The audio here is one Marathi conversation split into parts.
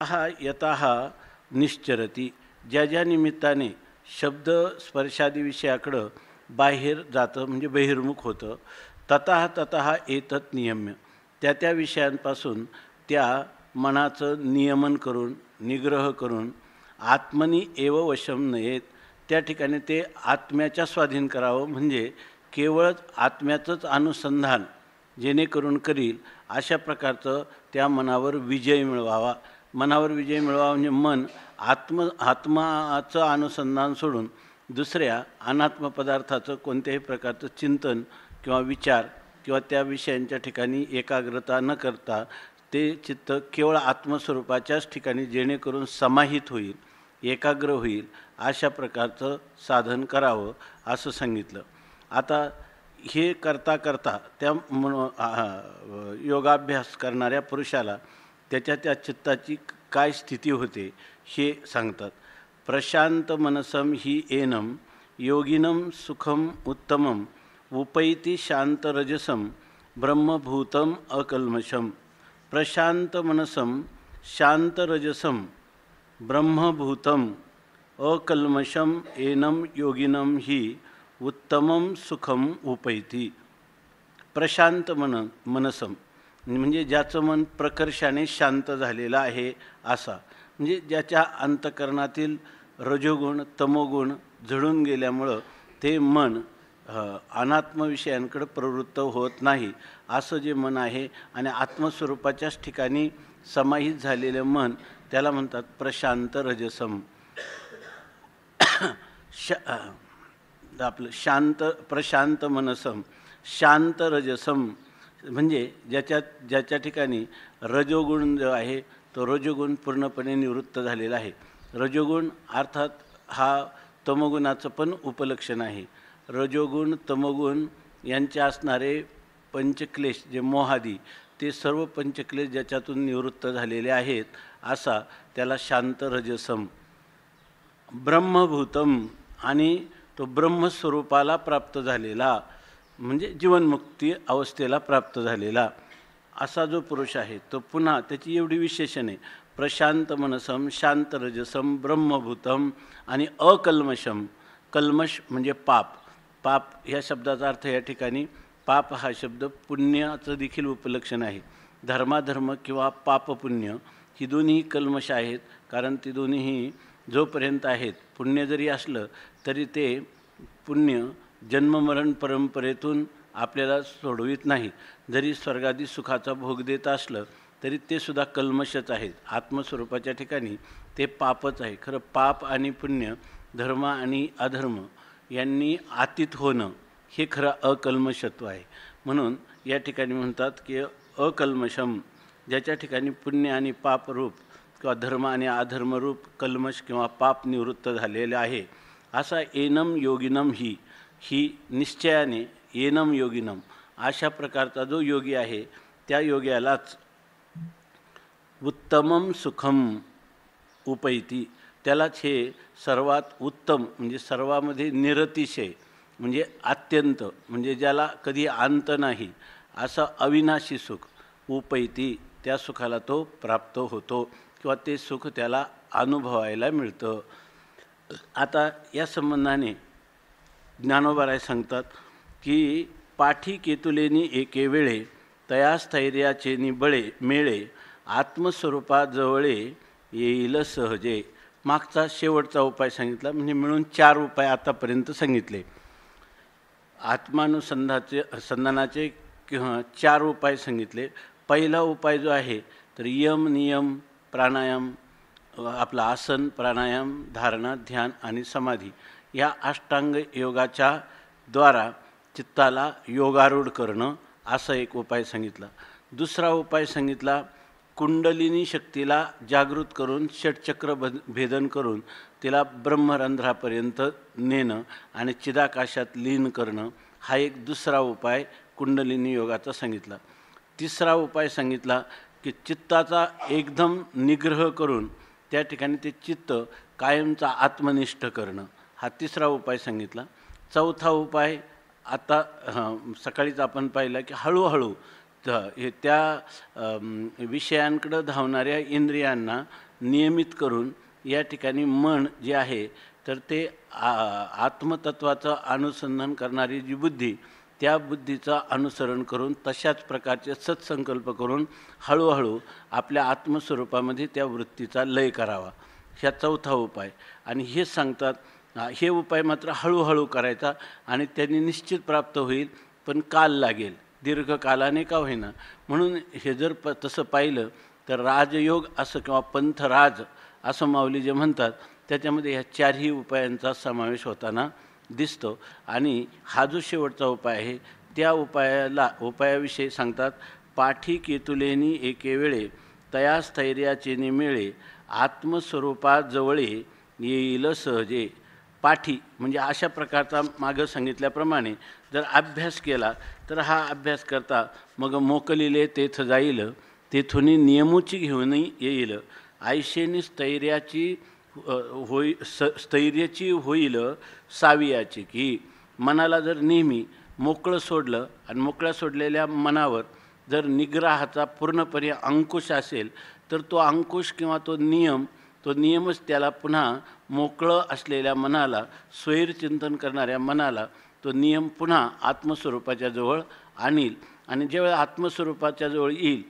ततः यतः निश्चरती, ज्या ज्या निमित्ताने शब्द स्पर्शादी विषयाकडं बाहेर जातं म्हणजे बहिर्मुख होतं, ततः ततः एतत् नियम्य, त्या त्या विषयांपासून त्या मनाचं नियमन करून निग्रह करून आत्मनी एव वशम नयेत, त्या ठिकाणी ते आत्म्याच्या स्वाधीन करावं, म्हणजे केवळ आत्म्याचंच अनुसंधान जेणेकरून करील अशा प्रकारचं त्या मनावर विजय मिळवावा. मनावर विजय मिळवावा म्हणजे मन आत्माचं अनुसंधान सोडून दुसऱ्या अनात्म पदार्थाचं कोणत्याही प्रकारचं चिंतन किंवा विचार किंवा त्या विषयांच्या ठिकाणी एकाग्रता न करता ते चित्त केवळ आत्मस्वरूपाच्याच ठिकाणी जेणेकरून समाहित होईल, एकाग्र होईल, अशा प्रकारचं साधन करावं असं सांगितलं. आता हे करता करता त्या योगाभ्यास करणाऱ्या पुरुषाला त्याच्या त्या चित्ताची काय स्थिती होते हे सांगतात. प्रशांत मनसम ही एनम योगिनम सुखम उत्तमम उपैति शांतरजसम ब्रह्मभूतम अकल्मषम. प्रशांत मनसम शांतरजसम ब्रह्मभूतम अकल्मषम एनम योगिनम ही उत्तमम सुखम उपैति. प्रशांत मनसम म्हणजे ज्याचं मन प्रकर्षाने शांत झालेलं आहे असा, म्हणजे ज्याच्या अंतकरणातील रजोगुण तमोगुण झडून गेल्यामुळं ते मन अनात्म विषयांकडे प्रवृत्त होत नाही असं जे मन आहे आणि आत्मस्वरूपाच्याच ठिकाणी समाहित झालेलं मन, त्याला म्हणतात प्रशांत रजसम. आपलं शांत प्रशांत मनसम शांत रजसम म्हणजे ज्याच्या ठिकाणी रजोगुण जो आहे तो रजोगुण पूर्णपणे निवृत्त झालेला आहे. रजोगुण अर्थात हा तमोगुणाचं पण उपलक्षण आहे. रजोगुण तमोगुण यांचे असणारे पंचक्लेश जे मोहादी, ते सर्व पंचक्लेश ज्याच्यातून निवृत्त झालेले आहेत असा त्याला शांत रजसम. ब्रह्मभूतम आणि तो ब्रह्मस्वरूपाला प्राप्त झालेला म्हणजे जीवनमुक्ती अवस्थेला प्राप्त झालेला असा जो पुरुष आहे तो पुन्हा त्याची एवढी विशेषणे प्रशांत मनसम शांत रजसम ब्रह्मभूतम आणि अकल्मषम. कल्मष म्हणजे पाप. पाप ह्या शब्दाचा अर्थ या ठिकाणी पाप हा शब्द पुण्याचं देखील उपलक्षण आहे. धर्माधर्म किंवा पापपुण्य ही दोन्ही कल्मष आहेत, कारण ती दोन्हीही जोपर्यंत आहेत, पुण्य जरी असलं तरी ते पुण्य जन्ममरण परंपरेतून आपल्याला सोडवित नाही. जरी स्वर्गादी सुखाचा भोग देत असलं तरी ते सुद्धा कल्मषच आहेत. आत्मस्वरूपाच्या ठिकाणी ते पापच आहे. खरं पाप आणि पुण्य, धर्म आणि अधर्म यांनी आतीत होणं हे खरं अकल्मषत्व आहे. म्हणून या ठिकाणी म्हणतात की अकल्मषम, ज्याच्या ठिकाणी पुण्य आणि पापरूप किंवा धर्म आणि अधर्मरूप कल्मष किंवा पाप निवृत्त झालेले आहे असा एनम योगिनम ही निश्चयाने एनम योगिनम अशा प्रकारचा जो योगी आहे त्या योग्यालाच उत्तमम सुखम उपैती, त्यालाच हे सर्वात उत्तम म्हणजे सर्वामध्ये निरतिशय म्हणजे अत्यंत म्हणजे ज्याला कधी अंत नाही असं अविनाशी सुख उपैती, त्या सुखाला तो प्राप्त होतो किंवा ते सुख त्याला अनुभवायला मिळतं. आता या संबंधाने ज्ञानोबाराय सांगतात की पाठी केतुलेनी एके वेळे तया स्थैर्याचेनी बळे मेळे आत्मस्वरूपा जवळे येईल सहजे. मागचा शेवटचा उपाय सांगितला, म्हणजे मिळून 4 उपाय आतापर्यंत सांगितले. संधानाचे 4 उपाय सांगितले. पहिला उपाय जो आहे तर यम नियम प्राणायाम, आपला आसन प्राणायाम धारणा ध्यान आणि समाधी या अष्टांग योगाच्या द्वारा चित्ताला योगारूढ करणं असा एक उपाय सांगितला. दुसरा उपाय सांगितला कुंडलिनी शक्तीला जागृत करून षटचक्र भेदन करून तिला ब्रह्मरंध्रापर्यंत नेणं आणि चिदाकाशात लीन करणं, हा एक दुसरा उपाय कुंडलिनी योगाचा सांगितला. तिसरा उपाय सांगितला की चित्ताचा एकदम निग्रह करून त्या ठिकाणी ते चित्त कायमचा आत्मनिष्ठ करणं, हा तिसरा उपाय सांगितला. चौथा उपाय आता सकाळीच आपण पाहिला की हळूहळू हे त्या विषयांकडं धावणाऱ्या इंद्रियांना नियमित करून या ठिकाणी मन जे आहे तर ते आत्मतत्वाचं अनुसंधान करणारी जी बुद्धी, त्या बुद्धीचं अनुसरण करून तशाच प्रकारचे सत्संकल्प करून हळूहळू आपल्या आत्मस्वरूपामध्ये त्या वृत्तीचा लय करावा. ह्या चौथा उपाय. आणि हे सांगतात हे उपाय मात्र हळूहळू करायचा आणि त्यांनी निश्चित प्राप्त होईल, पण काल लागेल, दीर्घकालाने का होईना. म्हणून हे जर तसं पाहिलं तर राजयोग असं किंवा पंथराज असं माऊली जे म्हणतात त्याच्यामध्ये ह्या चारही उपायांचा समावेश होताना दिसतो. आणि हा जो शेवटचा उपाय आहे त्या उपायाविषयी सांगतात, पाठी केतुलेनी एके वेळे तया स्थैर्याचे निमेळे आत्मस्वरूपात जवळे येईल सहजे. पाठी म्हणजे अशा प्रकारचा मागं सांगितल्याप्रमाणे जर अभ्यास केला तर हा अभ्यास करता मग मोकलिले तेथ जाईल, तेथून नियमूची घेऊन येईल. आयशेनी स्थैर्याची स्थैर्याची होईल सावियाची. की मनाला जर नेहमी मोकळं सोडलं आणि मोकळ्या सोडलेल्या मनावर जर निग्रहाचा पूर्णपणे अंकुश असेल तर तो अंकुश किंवा तो नियमच त्याला पुन्हा मोकळं असलेल्या मनाला, स्वैरचिंतन करणाऱ्या मनाला तो नियम पुन्हा आत्मस्वरूपाच्या जवळ आणील. आणि जेव्हा आत्मस्वरूपाच्या जवळ येईल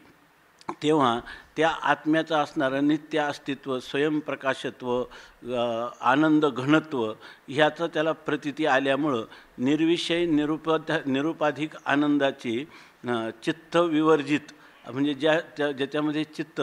तेव्हा त्या आत्म्याचं असणारं नित्य अस्तित्व, स्वयंप्रकाशत्व, आनंद घनत्व ह्याचं त्याला प्रतीती आल्यामुळं निर्विषय निरुपाधिक आनंदाची चित्त विवर्जित म्हणजे ज्याच्यामध्ये चित्त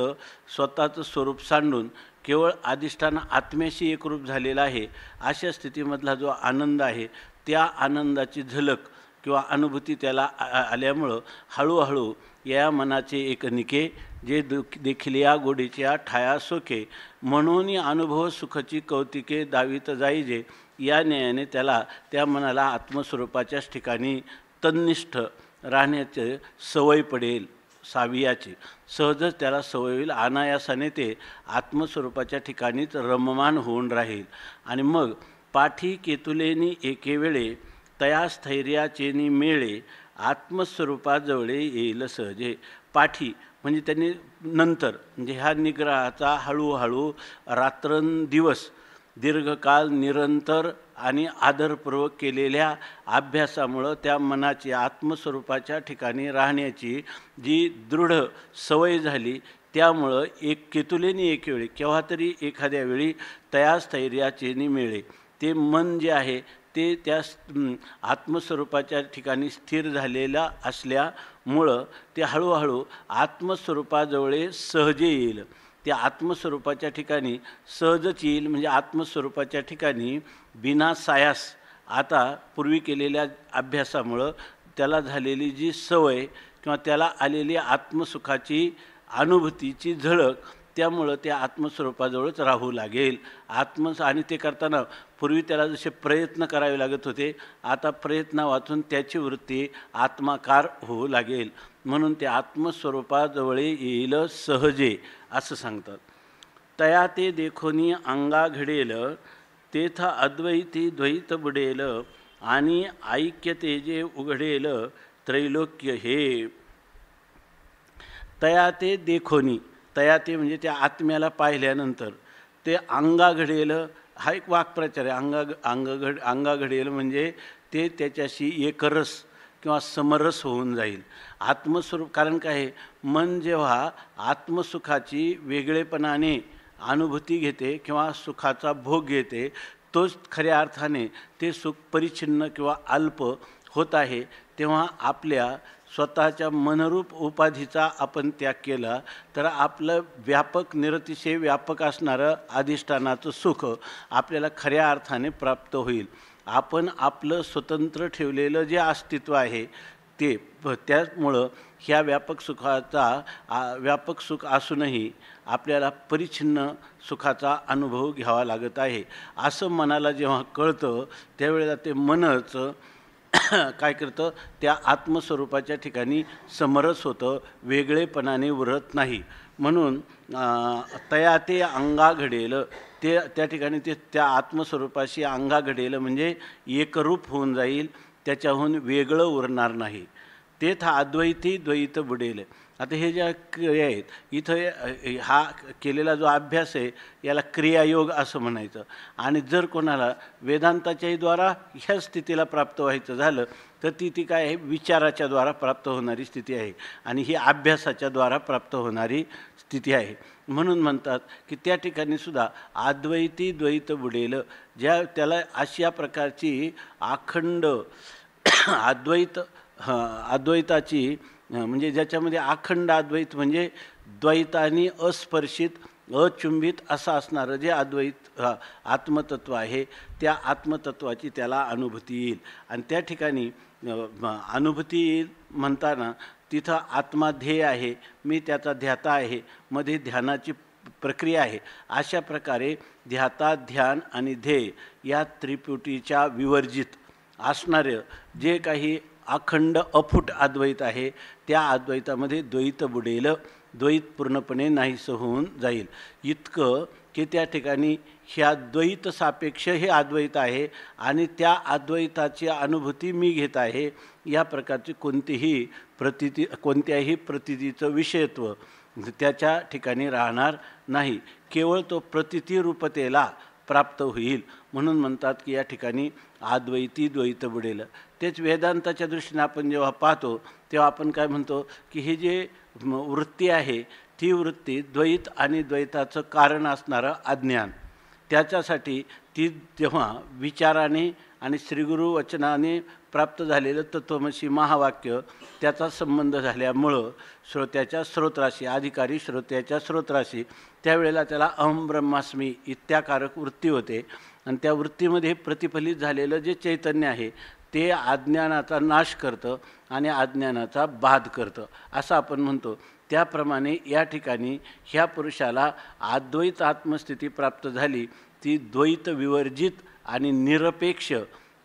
स्वतःचं स्वरूप सांडून केवळ अधिष्ठान आत्म्याशी एकरूप झालेला आहे, अशा स्थितीमधला जो आनंद आहे त्या आनंदाची झलक किंवा अनुभूती त्याला आल्यामुळं हळूहळू या मनाचे एक निके जे देखील या गोडीच्या ठाया सोखे म्हणून अनुभव सुखची कौतिके दावीत जाईजे, या न्यायाने त्याला त्या मनाला आत्मस्वरूपाच्याच ठिकाणी तन्निष्ठ राहण्याचे सवय पडेल. सावियाची सहजच त्याला सवय होईल. अनायासाने ते आत्मस्वरूपाच्या ठिकाणीच रममान होऊन राहील. आणि मग पाठी केतुलेनी एके वेळे तया स्थैर्याचेनी मेळे आत्मस्वरूपाजवळे येईल सहजे. पाठी म्हणजे त्यांनी नंतर म्हणजे ह्या निग्रहाचा हळूहळू रात्रंदिवस दीर्घकाल निरंतर आणि आदरपूर्वक केलेल्या अभ्यासामुळं त्या मनाची आत्मस्वरूपाच्या ठिकाणी राहण्याची जी दृढ सवय झाली, त्यामुळं एक केतुलेनी एक वेळी केव्हा तरी एखाद्या वेळी तया स्थैर्याचेनी मिळे ते मन जे आहे ते त्या आत्मस्वरूपाच्या ठिकाणी स्थिर झालेला असल्यामुळं ते हळूहळू आत्मस्वरूपाजवळे सहजे येईल. त्या आत्मस्वरूपाच्या ठिकाणी सहजच येईल. म्हणजे आत्मस्वरूपाच्या ठिकाणी बिना सायास आता पूर्वी केलेल्या अभ्यासामुळं त्याला झालेली जी सवय किंवा त्याला आलेली आत्मसुखाची अनुभूतीची झळक, त्यामुळं त्या आत्मस्वरूपाजवळच राहू लागेल. आणि ते करताना पूर्वी त्याला जसे प्रयत्न करावे लागत होते, आता प्रयत्न वाचून त्याची वृत्ती आत्माकार होऊ लागेल. म्हणून ते आत्मस्वरूपाजवळ येईल सहजे असं सांगतात. तया ते देखोनी अंगा घडेल तेथ अद्वैती द्वैत बुडेल आणि ऐक्य तेजे उघडेल त्रैलोक्य हे. तया ते देखोनी, तया ते म्हणजे त्या आत्म्याला पाहिल्यानंतर ते अंगा घडेल हा एक वाक्प्रचार आहे. अंगा घडेल म्हणजे ते त्याच्याशी एकरस किंवा समरस होऊन जाईल. आत्मस्वरूप कारण काय आहे, मन जेव्हा आत्मसुखाची वेगळेपणाने अनुभूती घेते किंवा सुखाचा भोग घेते, तोच खऱ्या अर्थाने ते सुख परिच्छिन्न किंवा अल्प होत आहे. तेव्हा आपल्या स्वतःच्या मनरूप उपाधीचा आपण त्याग केला तर आपलं व्यापक निरतिशय व्यापक असणारं अधिष्ठानाचं सुख आपल्याला खऱ्या अर्थाने प्राप्त होईल. आपण आपलं स्वतंत्र ठेवलेलं जे अस्तित्व आहे ते त्यामुळं ह्या व्यापक सुख असूनही आपल्याला परिच्छिन्न सुखाचा अनुभव घ्यावा लागत आहे असं मनाला जेव्हा कळतं त्यावेळेला ते मनच काय करतं, त्या आत्मस्वरूपाच्या ठिकाणी समरस होतं, वेगळेपणाने उरत नाही. म्हणून तया ते अंगा घडेल, ते त्या ठिकाणी ते त्या आत्मस्वरूपाशी अंगा घडेल म्हणजे एकरूप होऊन जाईल, त्याच्याहून वेगळं उरणार नाही. तेथ अद्वैती द्वैत बुडेल, आता हे ज्या क्रिया आहेत इथं हा केलेला जो अभ्यास आहे याला क्रियायोग असं म्हणायचं. आणि जर कोणाला वेदांताच्याही द्वारा ह्या स्थितीला प्राप्त व्हायचं झालं तर ती काय आहे, विचाराच्या द्वारा प्राप्त होणारी स्थिती आहे आणि ही अभ्यासाच्या द्वारा प्राप्त होणारी स्थिती आहे. म्हणून म्हणतात की त्या ठिकाणी सुद्धा अद्वैती द्वैत बुडेल, ज्या त्याला अशा प्रकारची अखंड अद्वैताची म्हणजे ज्याच्यामध्ये अखंड अद्वैत म्हणजे द्वैतानी अस्पर्शित अचुंबित असं असणारं जे अद्वैत आत्मतत्व आहे, त्या आत्मतत्वाची त्याला अनुभूती येईल. आणि त्या ठिकाणी अनुभूती येईल म्हणताना तिथं आत्मा ध्येय आहे, मी त्याचा ध्याता आहे, मध्ये ध्यानाची प्रक्रिया आहे. अशा प्रकारे ध्याता, ध्यान आणि ध्येय या त्रिपुटीच्या विवर्जित असणारे जे काही अखंड अफूट अद्वैत आहे त्या अद्वैतामध्ये द्वैत बुडेल, द्वैत पूर्णपणे नाहीसं होऊन जाईल. इतकं की त्या ठिकाणी ह्या द्वैत सापेक्ष हे अद्वैत आहे आणि त्या अद्वैताची अनुभूती मी घेत आहे. या प्रकारची कोणत्याही प्रतीतीचं विषयत्व त्याच्या ठिकाणी राहणार नाही, केवळ तो प्रतितीरूपतेला प्राप्त होईल. म्हणून म्हणतात की या ठिकाणी अद्वैती द्वैत बुडेल. तेच वेदांताच्या दृष्टीने आपण जेव्हा पाहतो तेव्हा आपण काय म्हणतो की हे जे वृत्ती आहे ती वृत्ती द्वैत आणि द्वैताचं कारण असणारं अज्ञान, त्याच्यासाठी ती जेव्हा विचाराने आणि श्रीगुरु वचनाने प्राप्त झालेलं तत्त्वमसी महावाक्य त्याचा संबंध झाल्यामुळं श्रोत्याच्या स्रोत्राशी, अधिकारी श्रोत्याच्या स्रोत्राशी त्यावेळेला त्याला अहम ब्रह्मास्मी इत्याकारक वृत्ती होते. आणि त्या वृत्तीमध्ये प्रतिफलित झालेलं जे चैतन्य आहे ते अज्ञानाचा नाश करतं आणि अज्ञानाचा बाध करतं असं आपण म्हणतो. त्याप्रमाणे या ठिकाणी ह्या पुरुषाला अद्वैत आत्मस्थिती प्राप्त झाली, ती द्वैत विवर्जित आणि निरपेक्ष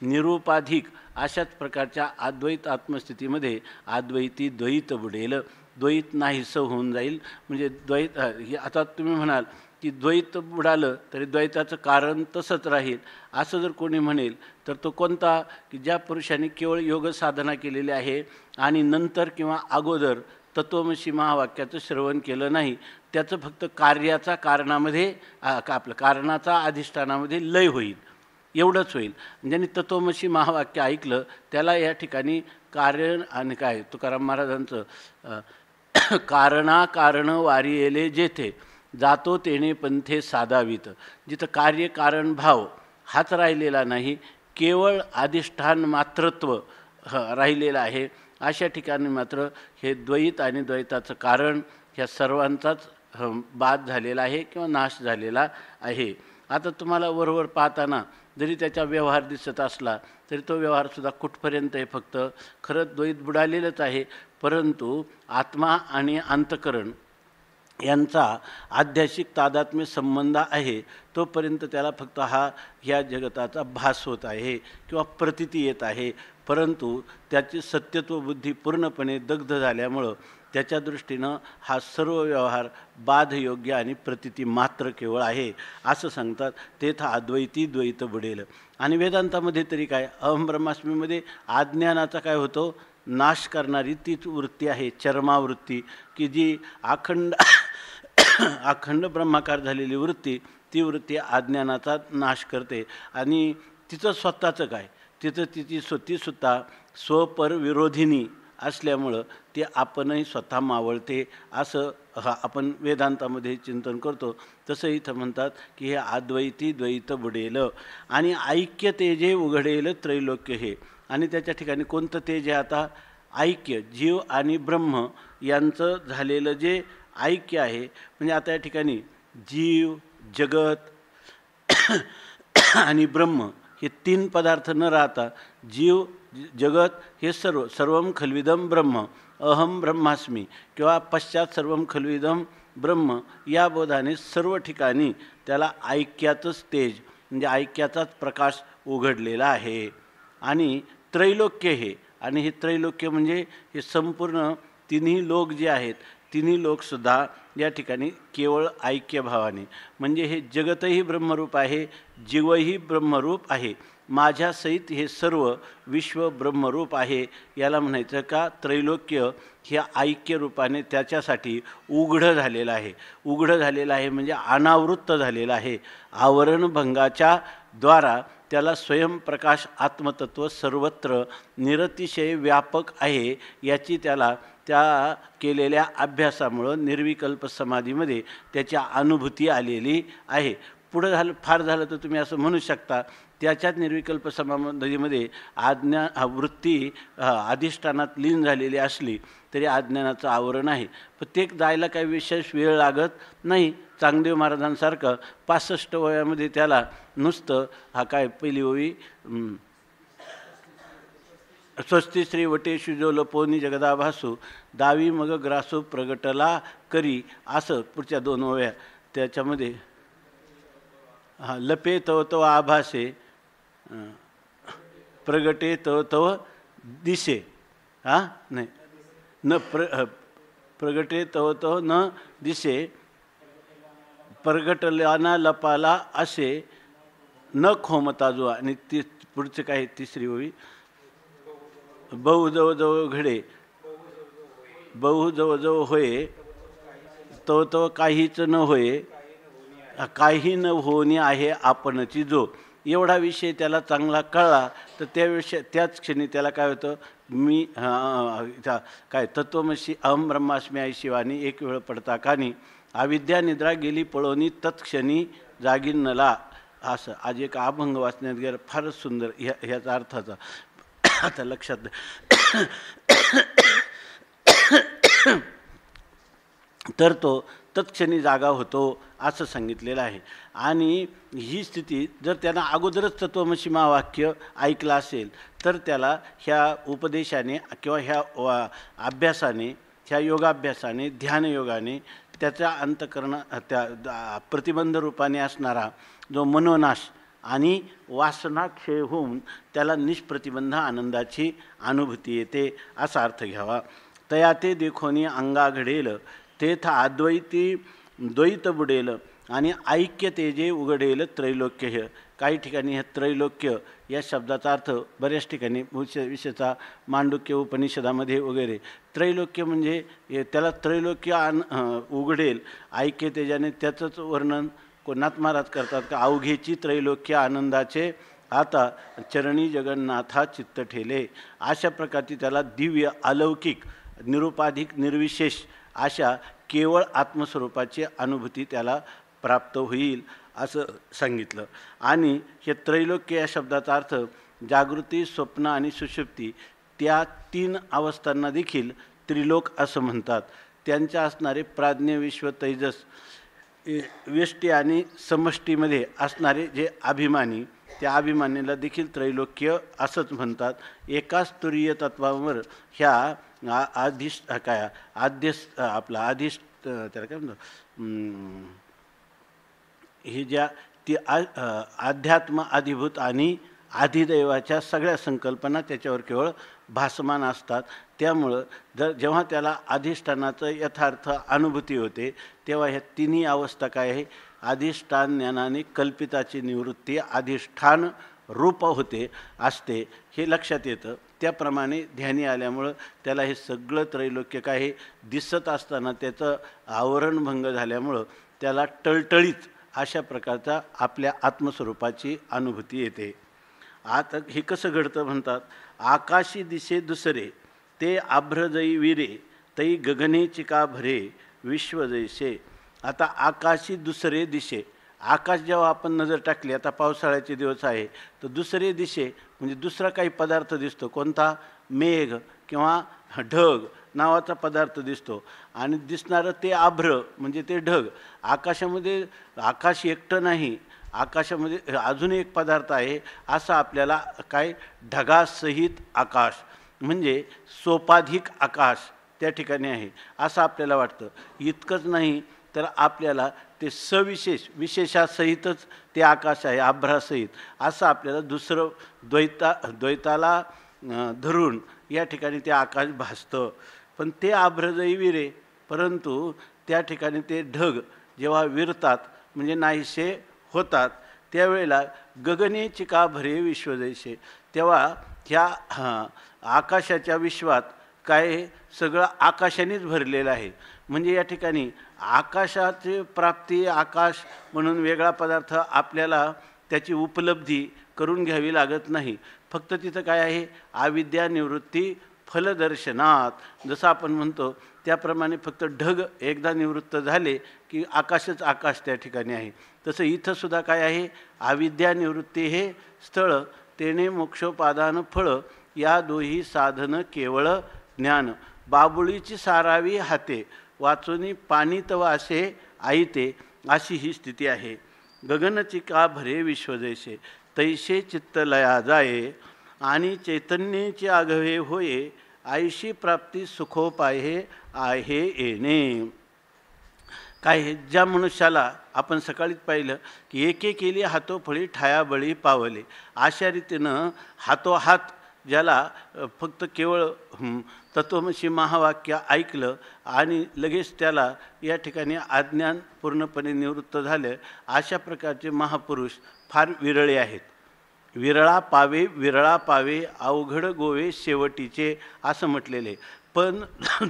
निरुपाधिक अशाच प्रकारच्या अद्वैत आत्मस्थितीमध्ये अद्वैती द्वैत बुडेल, द्वैत नाहीसं होऊन जाईल. म्हणजे द्वैत आता तुम्ही म्हणाल की द्वैत बुडालं तरी द्वैताचं कारण तसंच राहील असं जर कोणी म्हणेल तर तो कोणता, की ज्या पुरुषांनी केवळ योग साधना केलेली आहे आणि नंतर किंवा अगोदर तत्त्वमसी महावाक्याचं श्रवण केलं नाही, त्याचं फक्त कार्याचा कारणामध्ये आपलं कारणाचा अधिष्ठानामध्ये लय होईल, एवढंच होईल. ज्यांनी तत्त्वमसी महावाक्य ऐकलं त्याला या ठिकाणी कारण आणि काय तुकाराम महाराजांचं कारण वारी येले जेथे जातो तेने पंथे साधावीत, जिथं कार्य कारण भाव हाच राहिलेला नाही, केवळ अधिष्ठान मात्रत्व राहिलेलं आहे, अशा ठिकाणी मात्र हे द्वैत आणि द्वैताचं कारण ह्या सर्वांचाच बाध झालेला आहे किंवा नाश झालेला आहे. आता तुम्हाला वरवर पाहताना जरी त्याचा व्यवहार दिसत असला तरी तो व्यवहारसुद्धा कुठपर्यंत आहे, फक्त खरंच द्वैत बुडालेलंच आहे, परंतु आत्मा आणि अंतकरण यांचा आध्यात्मिक तादात्म्य संबंध आहे तोपर्यंत त्याला फक्त ह्या जगताचा भास होत आहे किंवा प्रतीती येत आहे. परंतु त्याची सत्यत्व बुद्धी पूर्णपणे दग्ध झाल्यामुळं त्याच्या दृष्टीनं हा सर्व व्यवहार बाधयोग्य आणि प्रतीती मात्र केवळ आहे असं सांगतात. तेथ अद्वैती द्वैत बुडेल. आणि वेदांतामध्ये तरी काय, अहम ब्रह्मास्मीमध्ये अज्ञानाचा काय होतो, नाश करणारी तीच वृत्ती आहे, चर्मावृत्ती, की जी अखंड ब्रह्माकार झालेली वृत्ती, ती वृत्ती अज्ञानाचा नाश करते. आणि तिचं स्वतःचं काय, तिचं ती सुद्धा स्वपर विरोधिनी असल्यामुळं ते आपणही स्वतः मावळते असं आपण वेदांतामध्ये चिंतन करतो. तसं इथं म्हणतात की हे अद्वैती द्वैत बुडेल आणि ऐक्य तेजे उघडेल त्रैलोक्य हे. आणि त्याच्या ठिकाणी कोणतं तेज आहे, आता ऐक्य जीव आणि ब्रह्म यांचं झालेलं जे ऐक्य आहे. म्हणजे आता या ठिकाणी जीव, जगत आणि ब्रह्म हे तीन पदार्थ न राहता जीव, जगत हे सर्वम खल्विदम ब्रह्म, अहम ब्रह्मास्मी किंवा पश्चात सर्वम खल्विदम ब्रह्म या बोधाने सर्व ठिकाणी त्याला ऐक्याचंच तेज म्हणजे ऐक्याचाच प्रकाश उघडलेला आहे. आणि त्रैलोक्य हे, आणि हे त्रैलोक्य म्हणजे हे संपूर्ण तिन्ही लोक जे आहेत तिन्ही लोकसुद्धा या ठिकाणी केवळ ऐक्यभावाने, म्हणजे हे जगतही ब्रह्मरूप आहे, जीवही ब्रह्मरूप आहे, माझ्यासहित हे सर्व विश्व ब्रह्मरूप आहे, याला म्हणायचं का त्रैलोक्य ह्या ऐक्यरूपाने त्याच्यासाठी उघडं झालेलं आहे. उघडं झालेलं आहे म्हणजे अनावृत्त झालेलं आहे. आवरणभंगाच्या द्वारा त्याला स्वयंप्रकाश आत्मतत्व सर्वत्र निरतिशय व्यापक आहे, याची त्याला त्या केलेल्या अभ्यासामुळं निर्विकल्प समाधीमध्ये त्याच्या अनुभूती आलेली आहे. पुढं फार झालं तर तुम्ही असं म्हणू शकता त्याच्यात निर्विकल्प समाधीमध्ये वृत्ती अधिष्ठानात लीन झालेली असली तरी अज्ञानाचं आवरण आहे. पण ते जायला काही विशेष वेळ लागत नाही. चांगदेव महाराजांसारखं 65 वयामध्ये त्याला नुसतं पहिली ओवी स्वस्ती श्री वटेशु जो लपोनी जगदाभासू दावी मग ग्रासू प्रगटला करी, असं पुढच्या 2 ओव्या त्याच्यामध्ये लपे तव तव आभासे प्रगटे तव तव दिसे, नाही न प्रगटे तव तव न दिसे, प्रगटल्याना लपाला असे न खोमता जो. आणि ती पुढचं काय तिसरी ओवी बहु जवळ घडे बहु जवळ होये तव तव काहीच न होये, काही न होणे आहे आपणची जो. एवढा विषय त्याला चांगला कळला तर त्याच क्षणी त्याला काय होतं, मी काय तत्वमसी अहम ब्रह्मास्मी आई शिवानी एक वेळ पडता कानी, अविद्या निद्रा गेली पळवणी तत्क्षणी जागीन नला. असं आज एक अभंग वाचण्यात गेलं, फारच सुंदर ह्याचा अर्थाचा आता लक्षात. तर तो तत्क्षणी जागा होतो असं सांगितलेलं आहे. आणि ही स्थिती जर त्यानं अगोदरच तत्वमसी महावाक्य ऐकलं असेल तर त्याला ह्या उपदेशाने किंवा ह्या अभ्यासाने, ह्या योगाभ्यासाने, ध्यानयोगाने त्याच्या त्या प्रतिबंध रूपाने असणारा जो मनोनाश आणि वासनाक्षय होऊन त्याला निष्प्रतिबंध आनंदाची अनुभूती येते असा अर्थ घ्यावा. तया ते देखोनी अंगा घडेल तेथ अद्वैती द्वैत बुडेल आणि ऐक्य तेजे उघडेल त्रैलोक्य. हे काही ठिकाणी हे त्रैलोक्य या शब्दाचा अर्थ बऱ्याच ठिकाणी विशेषतः मांडुक्य उपनिषदामध्ये वगैरे त्रैलोक्य म्हणजे त्याला त्रैलोक्य उघडेल ऐक्य तेजाने. त्याचंच वर्णन कोणात महाराज करतात का अवघेची त्रैलोक्य आनंदाचे आता चरणी जगन्नाथा चित्त ठेले. अशा प्रकारची त्याला दिव्य अलौकिक निरुपाधिक निर्विशेष अशा केवळ आत्मस्वरूपाची अनुभूती त्याला प्राप्त होईल असं सांगितलं. आणि हे त्रैलोक्य या शब्दाचा अर्थ जागृती, स्वप्न आणि सुषुप्ती त्या 3 अवस्थांना देखील त्रिलोक असं म्हणतात. त्यांच्या असणारे प्राज्ञ, विश्व, तेजस, व्यष्टी आणि समष्टीमध्ये असणारे जे अभिमानी, त्या अभिमानीला देखील त्रैलोक्य असंच म्हणतात. एकाच तुरीय तत्वावर ह्या आपला आदिष्ट त्याला काय म्हणतो, हे ज्या ती अध्यात्म, अधिभूत आणि अधिदैवाच्या सगळ्या संकल्पना त्याच्यावर केवळ भासमान असतात. त्यामुळं जेव्हा त्याला अधिष्ठानाचं यथार्थ अनुभूती होते तेव्हा ह्या तिन्ही अवस्था काय आहे, अधिष्ठान ज्ञानाने कल्पिताची निवृत्ती अधिष्ठान रूप होते असते हे लक्षात येतं. त्याप्रमाणे ध्यानी आल्यामुळं त्याला हे सगळं त्रैलोक्य काय दिसत असताना त्याचं आवरणभंग झाल्यामुळं त्याला टळटळीत अशा प्रकारचा आपल्या आत्मस्वरूपाची अनुभूती येते. आता हे कसं घडतं म्हणतात, आकाशी दिसे दुसरे ते आभ्रजई विरे तई गगने चिका भरे विश्व जैसे. आता आकाशी दुसरे दिशे, आकाश जेव्हा आपण नजर टाकली, आता पावसाळ्याचे दिवस आहे तर दुसरे दिशे म्हणजे दुसरा काही पदार्थ दिसतो. कोणता? मेघ किंवा ढग नावाचा पदार्थ दिसतो. आणि दिसणारं ते आभ्र म्हणजे ते ढग. आकाशामध्ये आकाश एकटं नाही, आकाशामध्ये अजून एक पदार्थ आहे असं आपल्याला काय ढगासहित आकाश म्हणजे सोपाधिक आकाश त्या ठिकाणी आहे असं आपल्याला वाटतं. इतकंच नाही तर आपल्याला ते सविशेष विशेषासहितच ते आकाश आहे आभ्रासहित असं आपल्याला दुसरं द्वैताला धरून या ठिकाणी ते आकाश भासतं. पण ते आभ्रजई विरे परंतु त्या ठिकाणी ते ढग जेव्हा विरतात म्हणजे नाहीसे होतात त्यावेळेला गगने चिका भरे विश्वजैसे, तेव्हा ह्या आकाशाच्या विश्वात काय सगळं आकाशानेच भरलेलं आहे. म्हणजे या ठिकाणी आकाशाची प्राप्ती, आकाश म्हणून वेगळा पदार्थ आपल्याला त्याची उपलब्धी करून घ्यावी लागत नाही. फक्त तिथं काय आहे, अविद्या निवृत्ती फलदर्शनात, जसं आपण म्हणतो त्याप्रमाणे फक्त ढग एकदा निवृत्त झाले की आकाशच आकाश त्या ठिकाणी आहे. तसं इथंसुद्धा काय आहे, अविद्या निवृत्ती हे स्थळ, तेने मोक्षोपादान फळ, या दोही साधन केवळ ज्ञान. बाबुळीची सारावी हाते, वाचुनी पाणी तव असे आईते, अशी ही स्थिती आहे. गगनचिका भरे विश्वजैसे, तैसे चित्त लया जाये, आणि चैतन्याची आघवे होये, आईशी प्राप्ती सुखोपाये आहे येणे. काय हे, ज्या मनुष्याला आपण सकाळीच पाहिलं की एके केली हातोफळी ठायाबळी पावले, अशा रीतीनं हातोहात ज्याला फक्त केवळ तत्वमसी महावाक्य ऐकलं आणि लगेच त्याला या ठिकाणी अज्ञान पूर्णपणे निवृत्त झालं, अशा प्रकारचे महापुरुष फार विरळे आहेत. विरळा पावे अवघड गोवे शेवटीचे, असं म्हटलेले. पण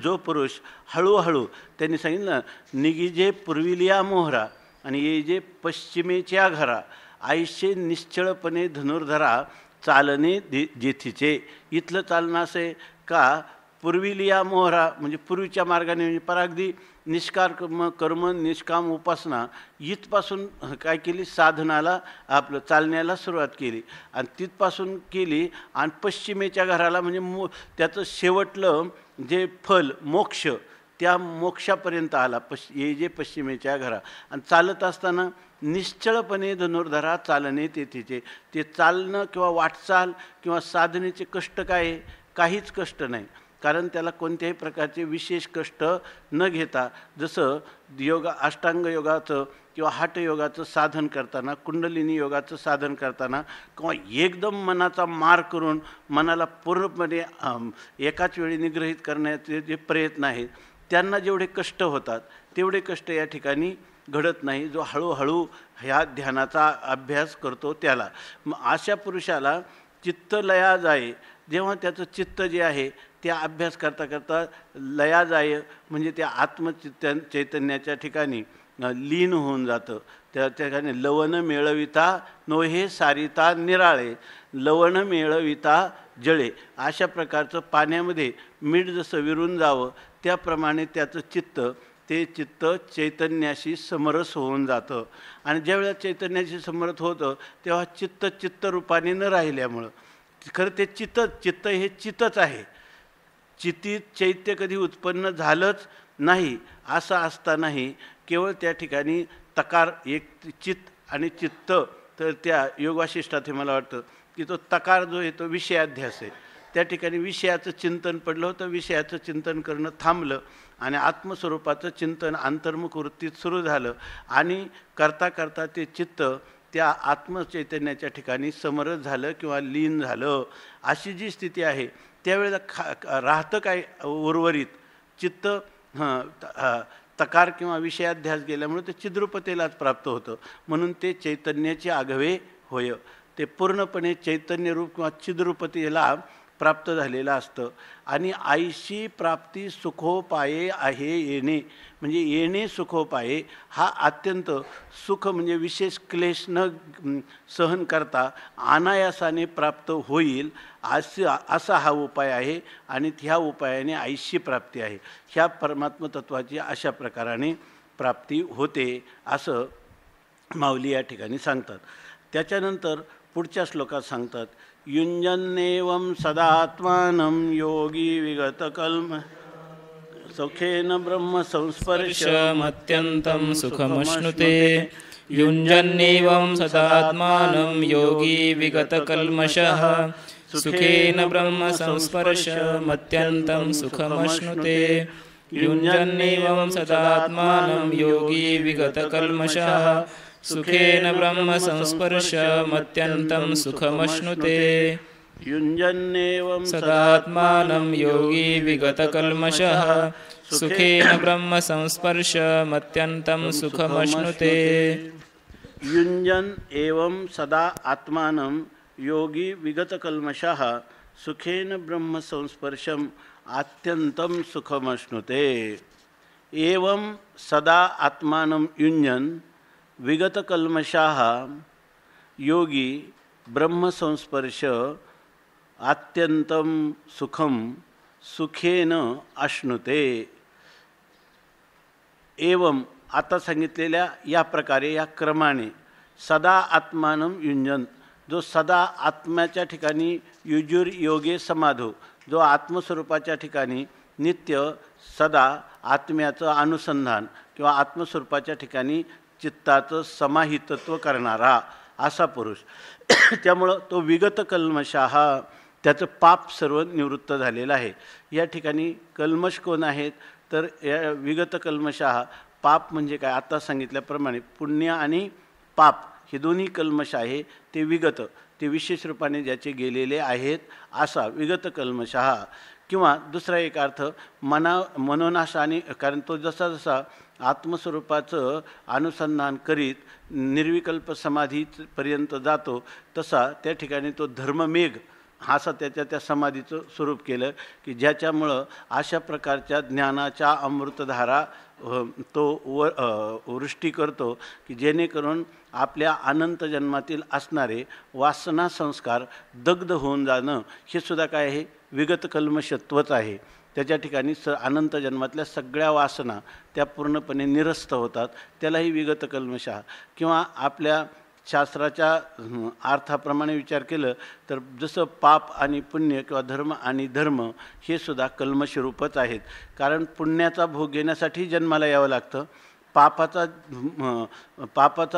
जो पुरुष हळूहळू, त्यांनी सांगितलं निगिजे पूर्विलिया मोहरा आणि ये जे पश्चिमेच्या घरा, आईशे निश्चळपणे धनुर्धरा चालणे जेथीचे. इथलं चालणं असं आहे का, पूर्विलिया मोहरा म्हणजे पूर्वीच्या मार्गाने, म्हणजे परागदी कर्म निष्काम उपासना इथपासून काय केली, साधनाला आपलं चालण्याला सुरुवात केली आणि तिथपासून केली आणि पश्चिमेच्या घराला म्हणजे त्याचं शेवटलं जे फल मोक्ष, त्या मोक्षापर्यंत आला. ये जे पश्चिमेच्या घरा, आणि चालत असताना निश्चळपणे धनुर्धरा चालणे तेथीचे. ते चालणं किंवा वाटचाल किंवा साधनेचे कष्ट काय आहे, काहीच कष्ट नाही, कारण त्याला कोणत्याही प्रकारचे विशेष कष्ट न घेता, जसं अष्टांग योगाचं किंवा हठयोगाचं साधन करताना, कुंडलिनी योगाचं साधन करताना किंवा एकदम मनाचा मार करून मनाला पूर्णपणे एकाच वेळी निग्रहित करण्याचे जे प्रयत्न आहेत, त्यांना जेवढे कष्ट होतात तेवढे कष्ट या ठिकाणी घडत नाही, जो हळूहळू ह्या ध्यानाचा अभ्यास करतो त्याला. अशा पुरुषाला चित्त लया जाये, जेव्हा त्याचं चित्त जे आहे त्या अभ्यास करता करता लया जाय, म्हणजे त्या चैतन्याच्या ठिकाणी लीन होऊन जातं. त्या ठिकाणी लवण मिळविता नोहे सारिता निराळे, लवण मिळविता जळे, अशा प्रकारचं पाण्यामध्ये मीठ जसं विरून जावं त्याप्रमाणे त्याचं चित्त चैतन्याशी समरस होऊन जातं. आणि ज्यावेळेला चैतन्याशी समरस होतं तेव्हा चित्तरूपाने न राहिल्यामुळं, खरं ते चित्त हे चित्तच आहे, चित्तीत चैत्य कधी उत्पन्न झालंच नाही. असं असतानाही केवळ त्या ठिकाणी तकार एक चित्त आणि चित्त, तर त्या योगवाशिष्ठात हे मला वाटतं की तो तकार जो आहे तो विषयाध्यास आहे. त्या ठिकाणी विषयाचं चिंतन पडलं होतं, विषयाचं चिंतन करणं थांबलं आणि आत्मस्वरूपाचं चिंतन अंतर्मुख वृत्तीत सुरू झालं आणि करता करता ते चित्त त्या आत्मचैतन्याच्या ठिकाणी समरस झालं किंवा लीन झालं. अशी जी स्थिती आहे त्यावेळेला राहतं काय उर्वरित चित्त, तकार किंवा विषयाध्यास गेल्यामुळे ते चिद्रूपतेलाच प्राप्त होतं. म्हणून ते चैतन्याचे आघवे होय, ते पूर्णपणे चैतन्यरूप किंवा चिद्रूपतेला प्राप्त झालेलं असतं. आणि आईशी प्राप्ती सुखोपाये आहे येणे, म्हणजे येणे सुखोपाये, हा अत्यंत सुख म्हणजे विशेष क्लेश न सहन करता अनायासाने प्राप्त होईल असा हा उपाय आहे. आणि ह्या उपायाने आईशी प्राप्ती आहे, ह्या परमात्म तत्वाची अशा प्रकाराने प्राप्ती होते असं माऊली या ठिकाणी सांगतात. त्याच्यानंतर पुढच्या श्लोकात सांगतात, युञ्जन्नेवं सदात्मानं योगी विगतकल्म सौखेन ब्रह्म संस्पर्शमत्यन्तं सुखमश्नुते. युञ्जन्नेवं सदात्मानं योगी विगतकल्मषः सुखेन ब्रह्म संस्पर्शमत्यन्तं सुखमश्नुते. युञ्जन्नेवं सदात्मानं योगी विगतकल्मषः सुखेन ब्रह्म संस्पर्शमत्यन्तं सुखमश्नुते. युञ्जन्नेवं सदात्मानं योगी विगतकल्मषः सुखेन ब्रह्म संस्पर्शमत्यन्तं सुखमश्नुते। युञ्जन् एवं सदा आत्मानं योगी विगतकल्मषः सुखेन ब्रह्म संस्पर्शम आत्यंतं सुखमश्नुते। एवं सदा आत्मानं युञ्जन् विगतकल्मषः योगी ब्रह्म संस्पर्श आत्यंतं सुखम सुखेन अश्नुते। एवं आता सांगितलेल्या या प्रकारे या क्रमाने सदा आत्मानं युञ्जन्, जो सदा आत्म्याच्या ठिकाणी युजुर योगे समाधो, जो आत्मस्वरूपाच्या ठिकाणी नित्य सदा आत्म्याचं अनुसंधान किंवा आत्मस्वरूपाच्या ठिकाणी चित्ताचं समाहितत्व करणारा असा पुरुष। त्यामुळं तो विगत कल्मषाः, त्याचं पाप सर्व निवृत्त झालेलं आहे। या ठिकाणी कल्मष कोण आहेत तर या विगत कल्मषाः, पाप म्हणजे काय, आता सांगितल्याप्रमाणे पुण्य आणि पाप हे दोन्ही कल्मष आहे ते विगत, ते विशेष रूपाने ज्याचे गेलेले आहेत असा विगत कल्मषाः। किंवा दुसरा एक अर्थ मनोनाशाने, कारण तो जसा जसा आत्मस्वरूपाचं अनुसंधान करीत निर्विकल्प समाधीपर्यंत जातो तसा त्या ठिकाणी तो धर्ममेघ असा त्या समाधीचं स्वरूप केलं की ज्याच्यामुळं अशा प्रकारच्या ज्ञानाच्या अमृतधारा तो वृष्टी करतो की जेणेकरून आपल्या अनंत जन्मातील असणारे वासना संस्कार दग्ध होऊन जाणं हे सुद्धा काय आहे, विगत कल्मषत्वच आहे। त्याच्या ठिकाणी अनंत जन्मातल्या सगळ्या वासना त्या पूर्णपणे निरस्त होतात, त्यालाही विगत कल्मषाः। किंवा आपल्या शास्त्राच्या अर्थाप्रमाणे विचार केलं तर जसं पाप आणि पुण्य किंवा धर्म आणि धर्म हे सुद्धा कल्मषरूपच आहेत, कारण पुण्याचा भोग घेण्यासाठी जन्माला यावं लागतं, पापाचा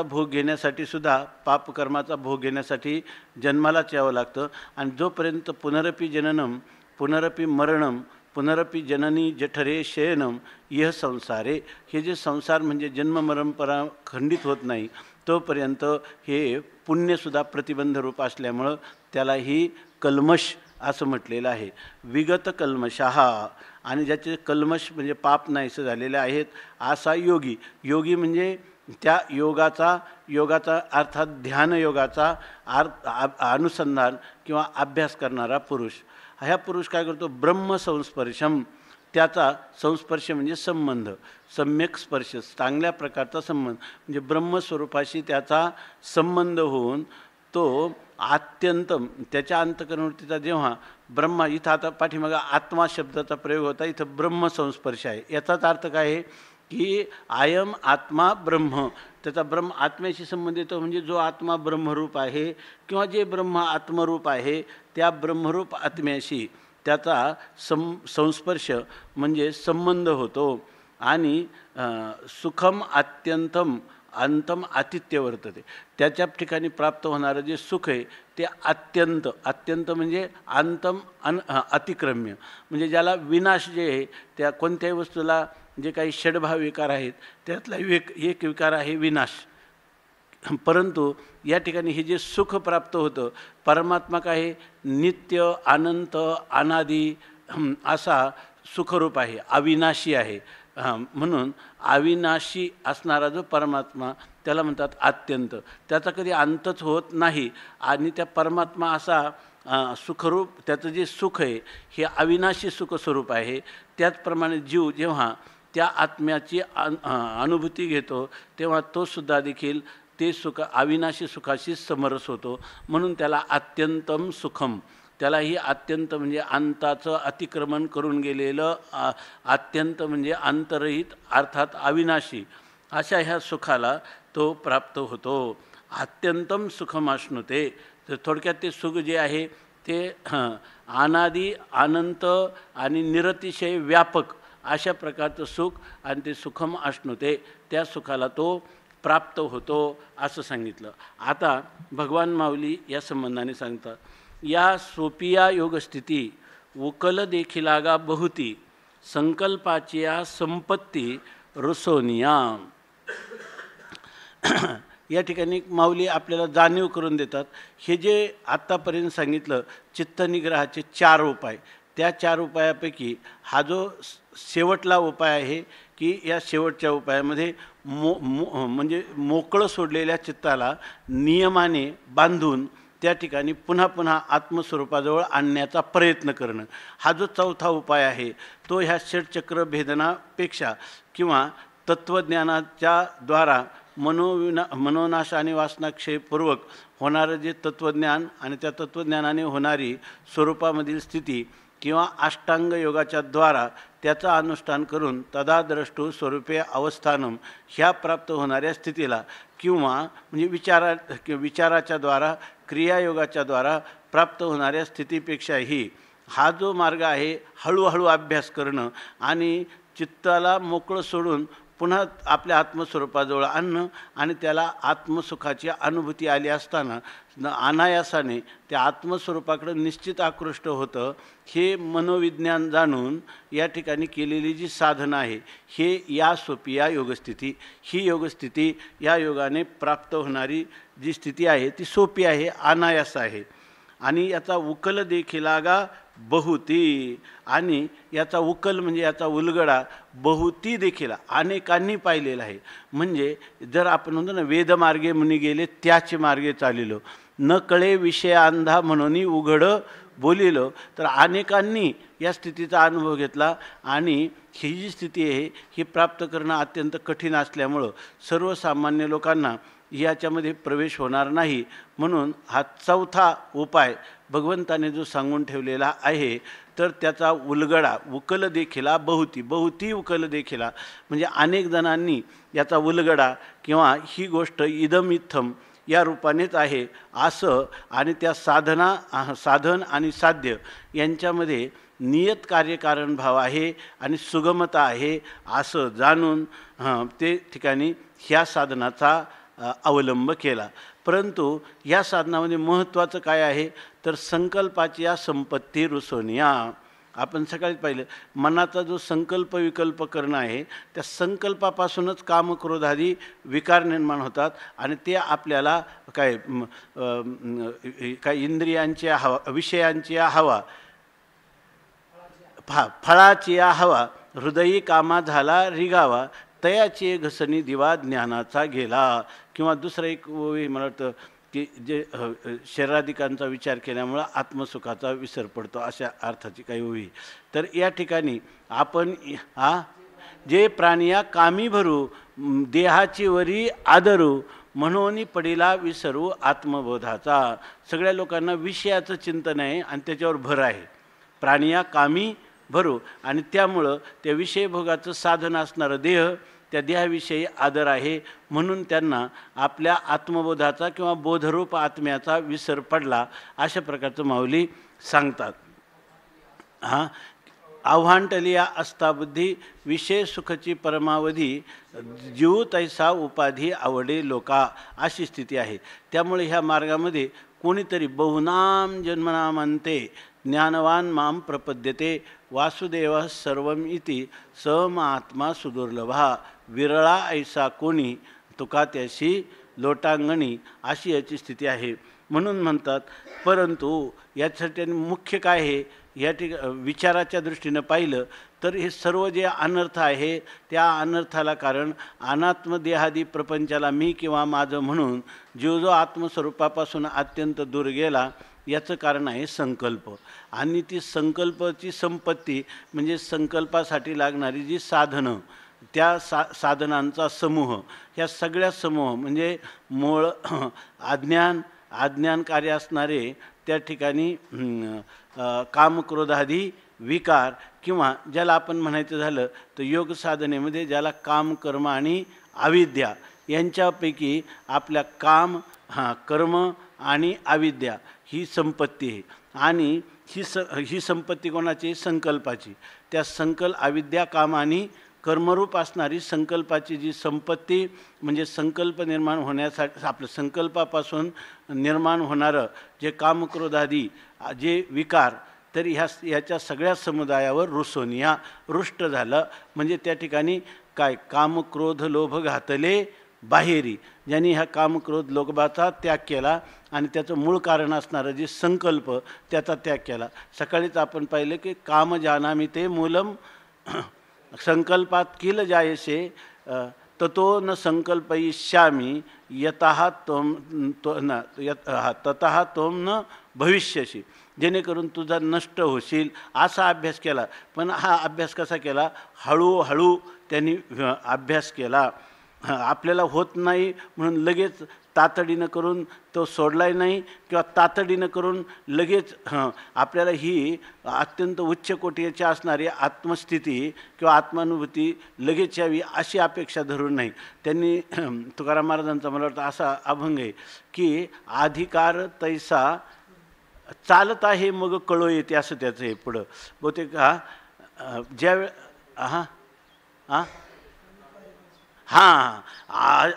भोग घेण्यासाठी सुद्धा पापकर्माचा भोग घेण्यासाठी जन्मालाच यावं लागतं। आणि जोपर्यंत पुनरपि जननम पुनरपि मरणम पुनरपि जननी जठरे शयनम यह संसारे, हे जे संसार म्हणजे जन्ममरणपरा खंडित होत नाही तोपर्यंत हे पुण्यसुद्धा प्रतिबंधरूप असल्यामुळं त्यालाही कल्मष असं म्हटलेलं आहे, विगत कल्मषाः। आणि ज्याचे कल्मष म्हणजे पाप नाहीसे झालेले आहेत असा योगी, योगी म्हणजे त्या योगाचा अर्थात ध्यानयोगाचा अनुसंधान किंवा अभ्यास करणारा पुरुष। ह्या पुरुष काय करतो, ब्रह्मसंस्पर्शम, त्याचा संस्पर्श म्हणजे संबंध, सम्यक स्पर्श, चांगल्या प्रकारचा संबंध म्हणजे ब्रह्मस्वरूपाशी त्याचा संबंध होऊन तो आत्यंतम, त्याच्या अंतकरणवृत्तीचा जेव्हा ब्रह्मा, इथं आता पाठीमागा आत्मा शब्दाचा प्रयोग होता, इथं ब्रह्मसंस्पर्श आहे। याचाच अर्थ काय आहे की आयम आत्मा ब्रह्म, त्याचा ब्रह्म आत्म्याशी संबंधित म्हणजे जो आत्मा ब्रह्मरूप आहे किंवा जे ब्रह्म आत्मरूप आहे त्या ब्रह्मरूप आत्म्याशी त्याचा संस्पर्श म्हणजे संबंध होतो। आणि सुखम अत्यंतम अंतम आतिथ्य वर्तते, त्याच्या ठिकाणी प्राप्त होणारं जे सुख आहे ते अत्यंत म्हणजे अंतम अतिक्रम्य, म्हणजे ज्याला विनाश जे आहे त्या कोणत्याही वस्तूला जे काही षडभाव विकार आहेत त्यातला एक विकार आहे विनाश। परंतु या ठिकाणी हे जे सुख प्राप्त होतं, परमात्मा काय आहे, नित्य अनंत अनादी असा सुखरूप आहे, अविनाशी आहे। म्हणून अविनाशी असणारा जो परमात्मा त्याला म्हणतात अत्यंत, त्याचा कधी अंतच होत नाही। आणि त्या परमात्मा असा सुखरूप, त्याचं जे सुख आहे हे अविनाशी सुखस्वरूप आहे। त्याचप्रमाणे जीव जेव्हा त्या आत्म्याची अनुभूती घेतो तेव्हा तो सुद्धा देखील ते सुख अविनाशी सुखाशी समरस होतो, म्हणून त्याला अत्यंतम सुखम, त्यालाही अत्यंत म्हणजे अंताचं अतिक्रमण करून गेलेलं, अत्यंत म्हणजे अंतरहित अर्थात अविनाशी अशा ह्या सुखाला तो प्राप्त होतो। अत्यंतम सुखमाश्नुते, तर थोडक्यात ते सुख जे आहे ते अनादी अनंत आणि निरतिशय व्यापक अशा प्रकारचं सुख, आणि ते सुखम अश्नुते, त्या सुखाला तो प्राप्त होतो असं सांगितलं। आता भगवान माऊली या संबंधाने सांगतात, या सोपिया योगस्थिती उकल देखिलागा बहुती संकल्पाची संपत्ती रुसोनिया। या ठिकाणी माऊली आपल्याला जाणीव करून देतात, हे जे आत्तापर्यंत सांगितलं चित्तनिग्रहाचे 4 उपाय, त्या 4 उपायापैकी हा जो शेवटला उपाय आहे की या शेवटच्या उपायामध्ये म्हणजे मोकळं सोडलेल्या चित्ताला नियमाने बांधून त्या ठिकाणी पुन्हा पुन्हा आत्मस्वरूपाजवळ आणण्याचा प्रयत्न करणं, हा जो चौथा उपाय आहे तो ह्या षटचक्र भेदनापेक्षा किंवा तत्त्वज्ञानाच्या द्वारा मनोनाश आणि वासनाक्षयपूर्वक होणारं जे तत्त्वज्ञान आणि त्या तत्त्वज्ञानाने होणारी स्वरूपामधील स्थिती किंवा अष्टांग योगाच्या द्वारा त्याचा अनुष्ठान करून तदाद्रष्टू स्वरूपे अवस्थानम ह्या प्राप्त होणाऱ्या स्थितीला किंवा म्हणजे विचाराच्या द्वारा क्रियायोगाच्या द्वारा प्राप्त होणाऱ्या स्थितीपेक्षाही हा जो मार्ग आहे हळूहळू अभ्यास करणं आणि चित्ताला मोकळं सोडून पुन्हा आपल्या आत्मस्वरूपाजवळ आणणं आणि त्याला आत्मसुखाची अनुभूती आली असताना अनायासाने त्या आत्मस्वरूपाकडे निश्चित आकृष्ट होतं. हे मनोविज्ञान जाणून या ठिकाणी केलेली जी साधना आहे हे या सोपी या योगस्थिती, ही योगस्थिती या योगाने प्राप्त होणारी जी स्थिती आहे ती सोपी आहे, अनायास आहे. आणि याचा उकल देखील लागा बहुती, आणि याचा उकल म्हणजे याचा उलगडा बहुती देखील अनेकांनी पाहिलेला आहे. म्हणजे जर आपण म्हणतो ना वेदमार्गे मुनी गेले त्याचे मार्गे चालिलो, न कळे विषय अंधा म्हणून उघड बोलिलो, तर अनेकांनी या स्थितीचा अनुभव घेतला. आणि ही जी स्थिती आहे ही प्राप्त करणं अत्यंत कठीण असल्यामुळं सर्वसामान्य लोकांना याच्यामध्ये प्रवेश होणार नाही. म्हणून हा चौथा उपाय भगवंताने जो सांगून ठेवलेला आहे तर त्याचा उलगडा उकल देखिला बहुती उकल देखिला, म्हणजे अनेक जणांनी याचा उलगडा किंवा ही गोष्ट इदम इत्थम या रूपानेच आहे असं, आणि त्या साधन आणि साध्य यांच्यामध्ये नियत कार्यकारण भाव आहे आणि सुगमता आहे असं जाणून ते ठिकाणी ह्या साधनाचा अवलंब केला. परंतु या साधनामध्ये महत्त्वाचं काय आहे तर संकल्पाची या संपत्ती रुसोनिया. आपण सकाळीच पाहिलं मनाचा जो संकल्प विकल्प करणं आहे त्या संकल्पापासूनच कामक्रोधादी विकार निर्माण होतात आणि ते आपल्याला काय इंद्रियांची हवा, विषयांची हवा, फळाची हवा, हृदयी कामा झाला रिगावा, तयाची घसणी दिवा ज्ञानाचा गेला. किंवा दुसरं एक मला वाटतं की जे शरीराधिकांचा विचार केल्यामुळं आत्मसुखाचा विसर पडतो, अशा अर्थाची काही होई. तर या ठिकाणी आपण जे प्राणिया कामी भरू देहाची वरी आदरू म्हणून पडिला विसरू आत्मबोधाचा. सगळ्या लोकांना विषयाचं चिंतन आहे आणि त्याच्यावर भर आहे. प्राणिया कामी भरू आणि त्यामुळं त्या विषयभोगाचं साधन असणारं देह, त्या देहाविषयी आदर आहे म्हणून त्यांना आपल्या आत्मबोधाचा किंवा बोधरूप आत्म्याचा विसर पडला, अशा प्रकारचं माऊली सांगतात. आव्हांटलिया असता बुद्धी विषय सुखची परमावधी जीव तैसा उपाधी आवडे लोका, अशी स्थिती आहे. त्यामुळे ह्या मार्गामध्ये कोणीतरी बहुनाम जन्मनामंते ज्ञानवान माम प्रपद्यते वासुदेव सर्वम इति सम आत्मा सुदुर्लभा विरळा ऐसा कोणी तुका त्याशी लोटांगणी, अशी याची स्थिती आहे. म्हणून म्हणतात. परंतु यासाठी मुख्य काय आहे या विचाराच्या दृष्टीनं पाहिलं तर हे सर्व जे अनर्थ आहे त्या अनर्थाला कारण अनात्मदेहादी प्रपंचाला मी किंवा माझं म्हणून जो आत्मस्वरूपापासून अत्यंत दूर गेला याचं कारण आहे संकल्प. आणि ती संकल्पाची संपत्ती म्हणजे संकल्पासाठी लागणारी जी साधनं, त्या साधनांचा समूह, ह्या सगळ्या समूह म्हणजे मूळ अज्ञानकारी असणारे त्या ठिकाणी कामक्रोधादी विकार, किंवा ज्याला आपण म्हणायचं झालं तर योग साधनेमध्ये ज्याला काम कर्म आणि अविद्या यांच्यापैकी आपल्या काम कर्म आणि अविद्या ही संपत्ती आहे. आणि ही संपत्ती कोणाची? संकल्पाची. त्या अविद्या काम आणि कर्मरूप असणारी संकल्पाची जी संपत्ती म्हणजे संकल्प निर्माण होण्यासाठी आपलं संकल्पापासून निर्माण होणारं जे कामक्रोधादी जे विकार, तर ह्याच्या सगळ्या समुदायावर रुसोनिया रुष्ट झालं. म्हणजे त्या ठिकाणी काय कामक्रोध लोभ घातले बाहेरी, ज्यांनी ह्या कामक्रोध लोभाचा त्याग केला आणि त्याचं मूळ कारण असणारं जे संकल्प त्याचा त्याग केला. सकाळीच आपण पाहिलं की काम जानामि ते मूलम संकल्पात किल जायसे ततो न संकल्पयिष्यामी यतः ततः त्वं न भविष्यसी, जेणेकरून तुझा नष्ट होशील असा अभ्यास केला. पण हा अभ्यास कसा केला? हळूहळू त्यांनी अभ्यास केला. आपल्याला होत नाही म्हणून लगेच तातडीनं करून तो सोडलाही नाही किंवा तातडीनं करून लगेच आपल्याला ही अत्यंत उच्च कोटीची असणारी आत्मस्थिती किंवा आत्मानुभूती लगेच यावी अशी अपेक्षा धरून नाही. त्यांनी तुकाराम महाराजांचा मला वाटतं असा अभंग आहे की अधिकार तैसा चालत आहे मग कळो येते, असं त्याचं आहे पुढं बहुतेक. ज्यावेळे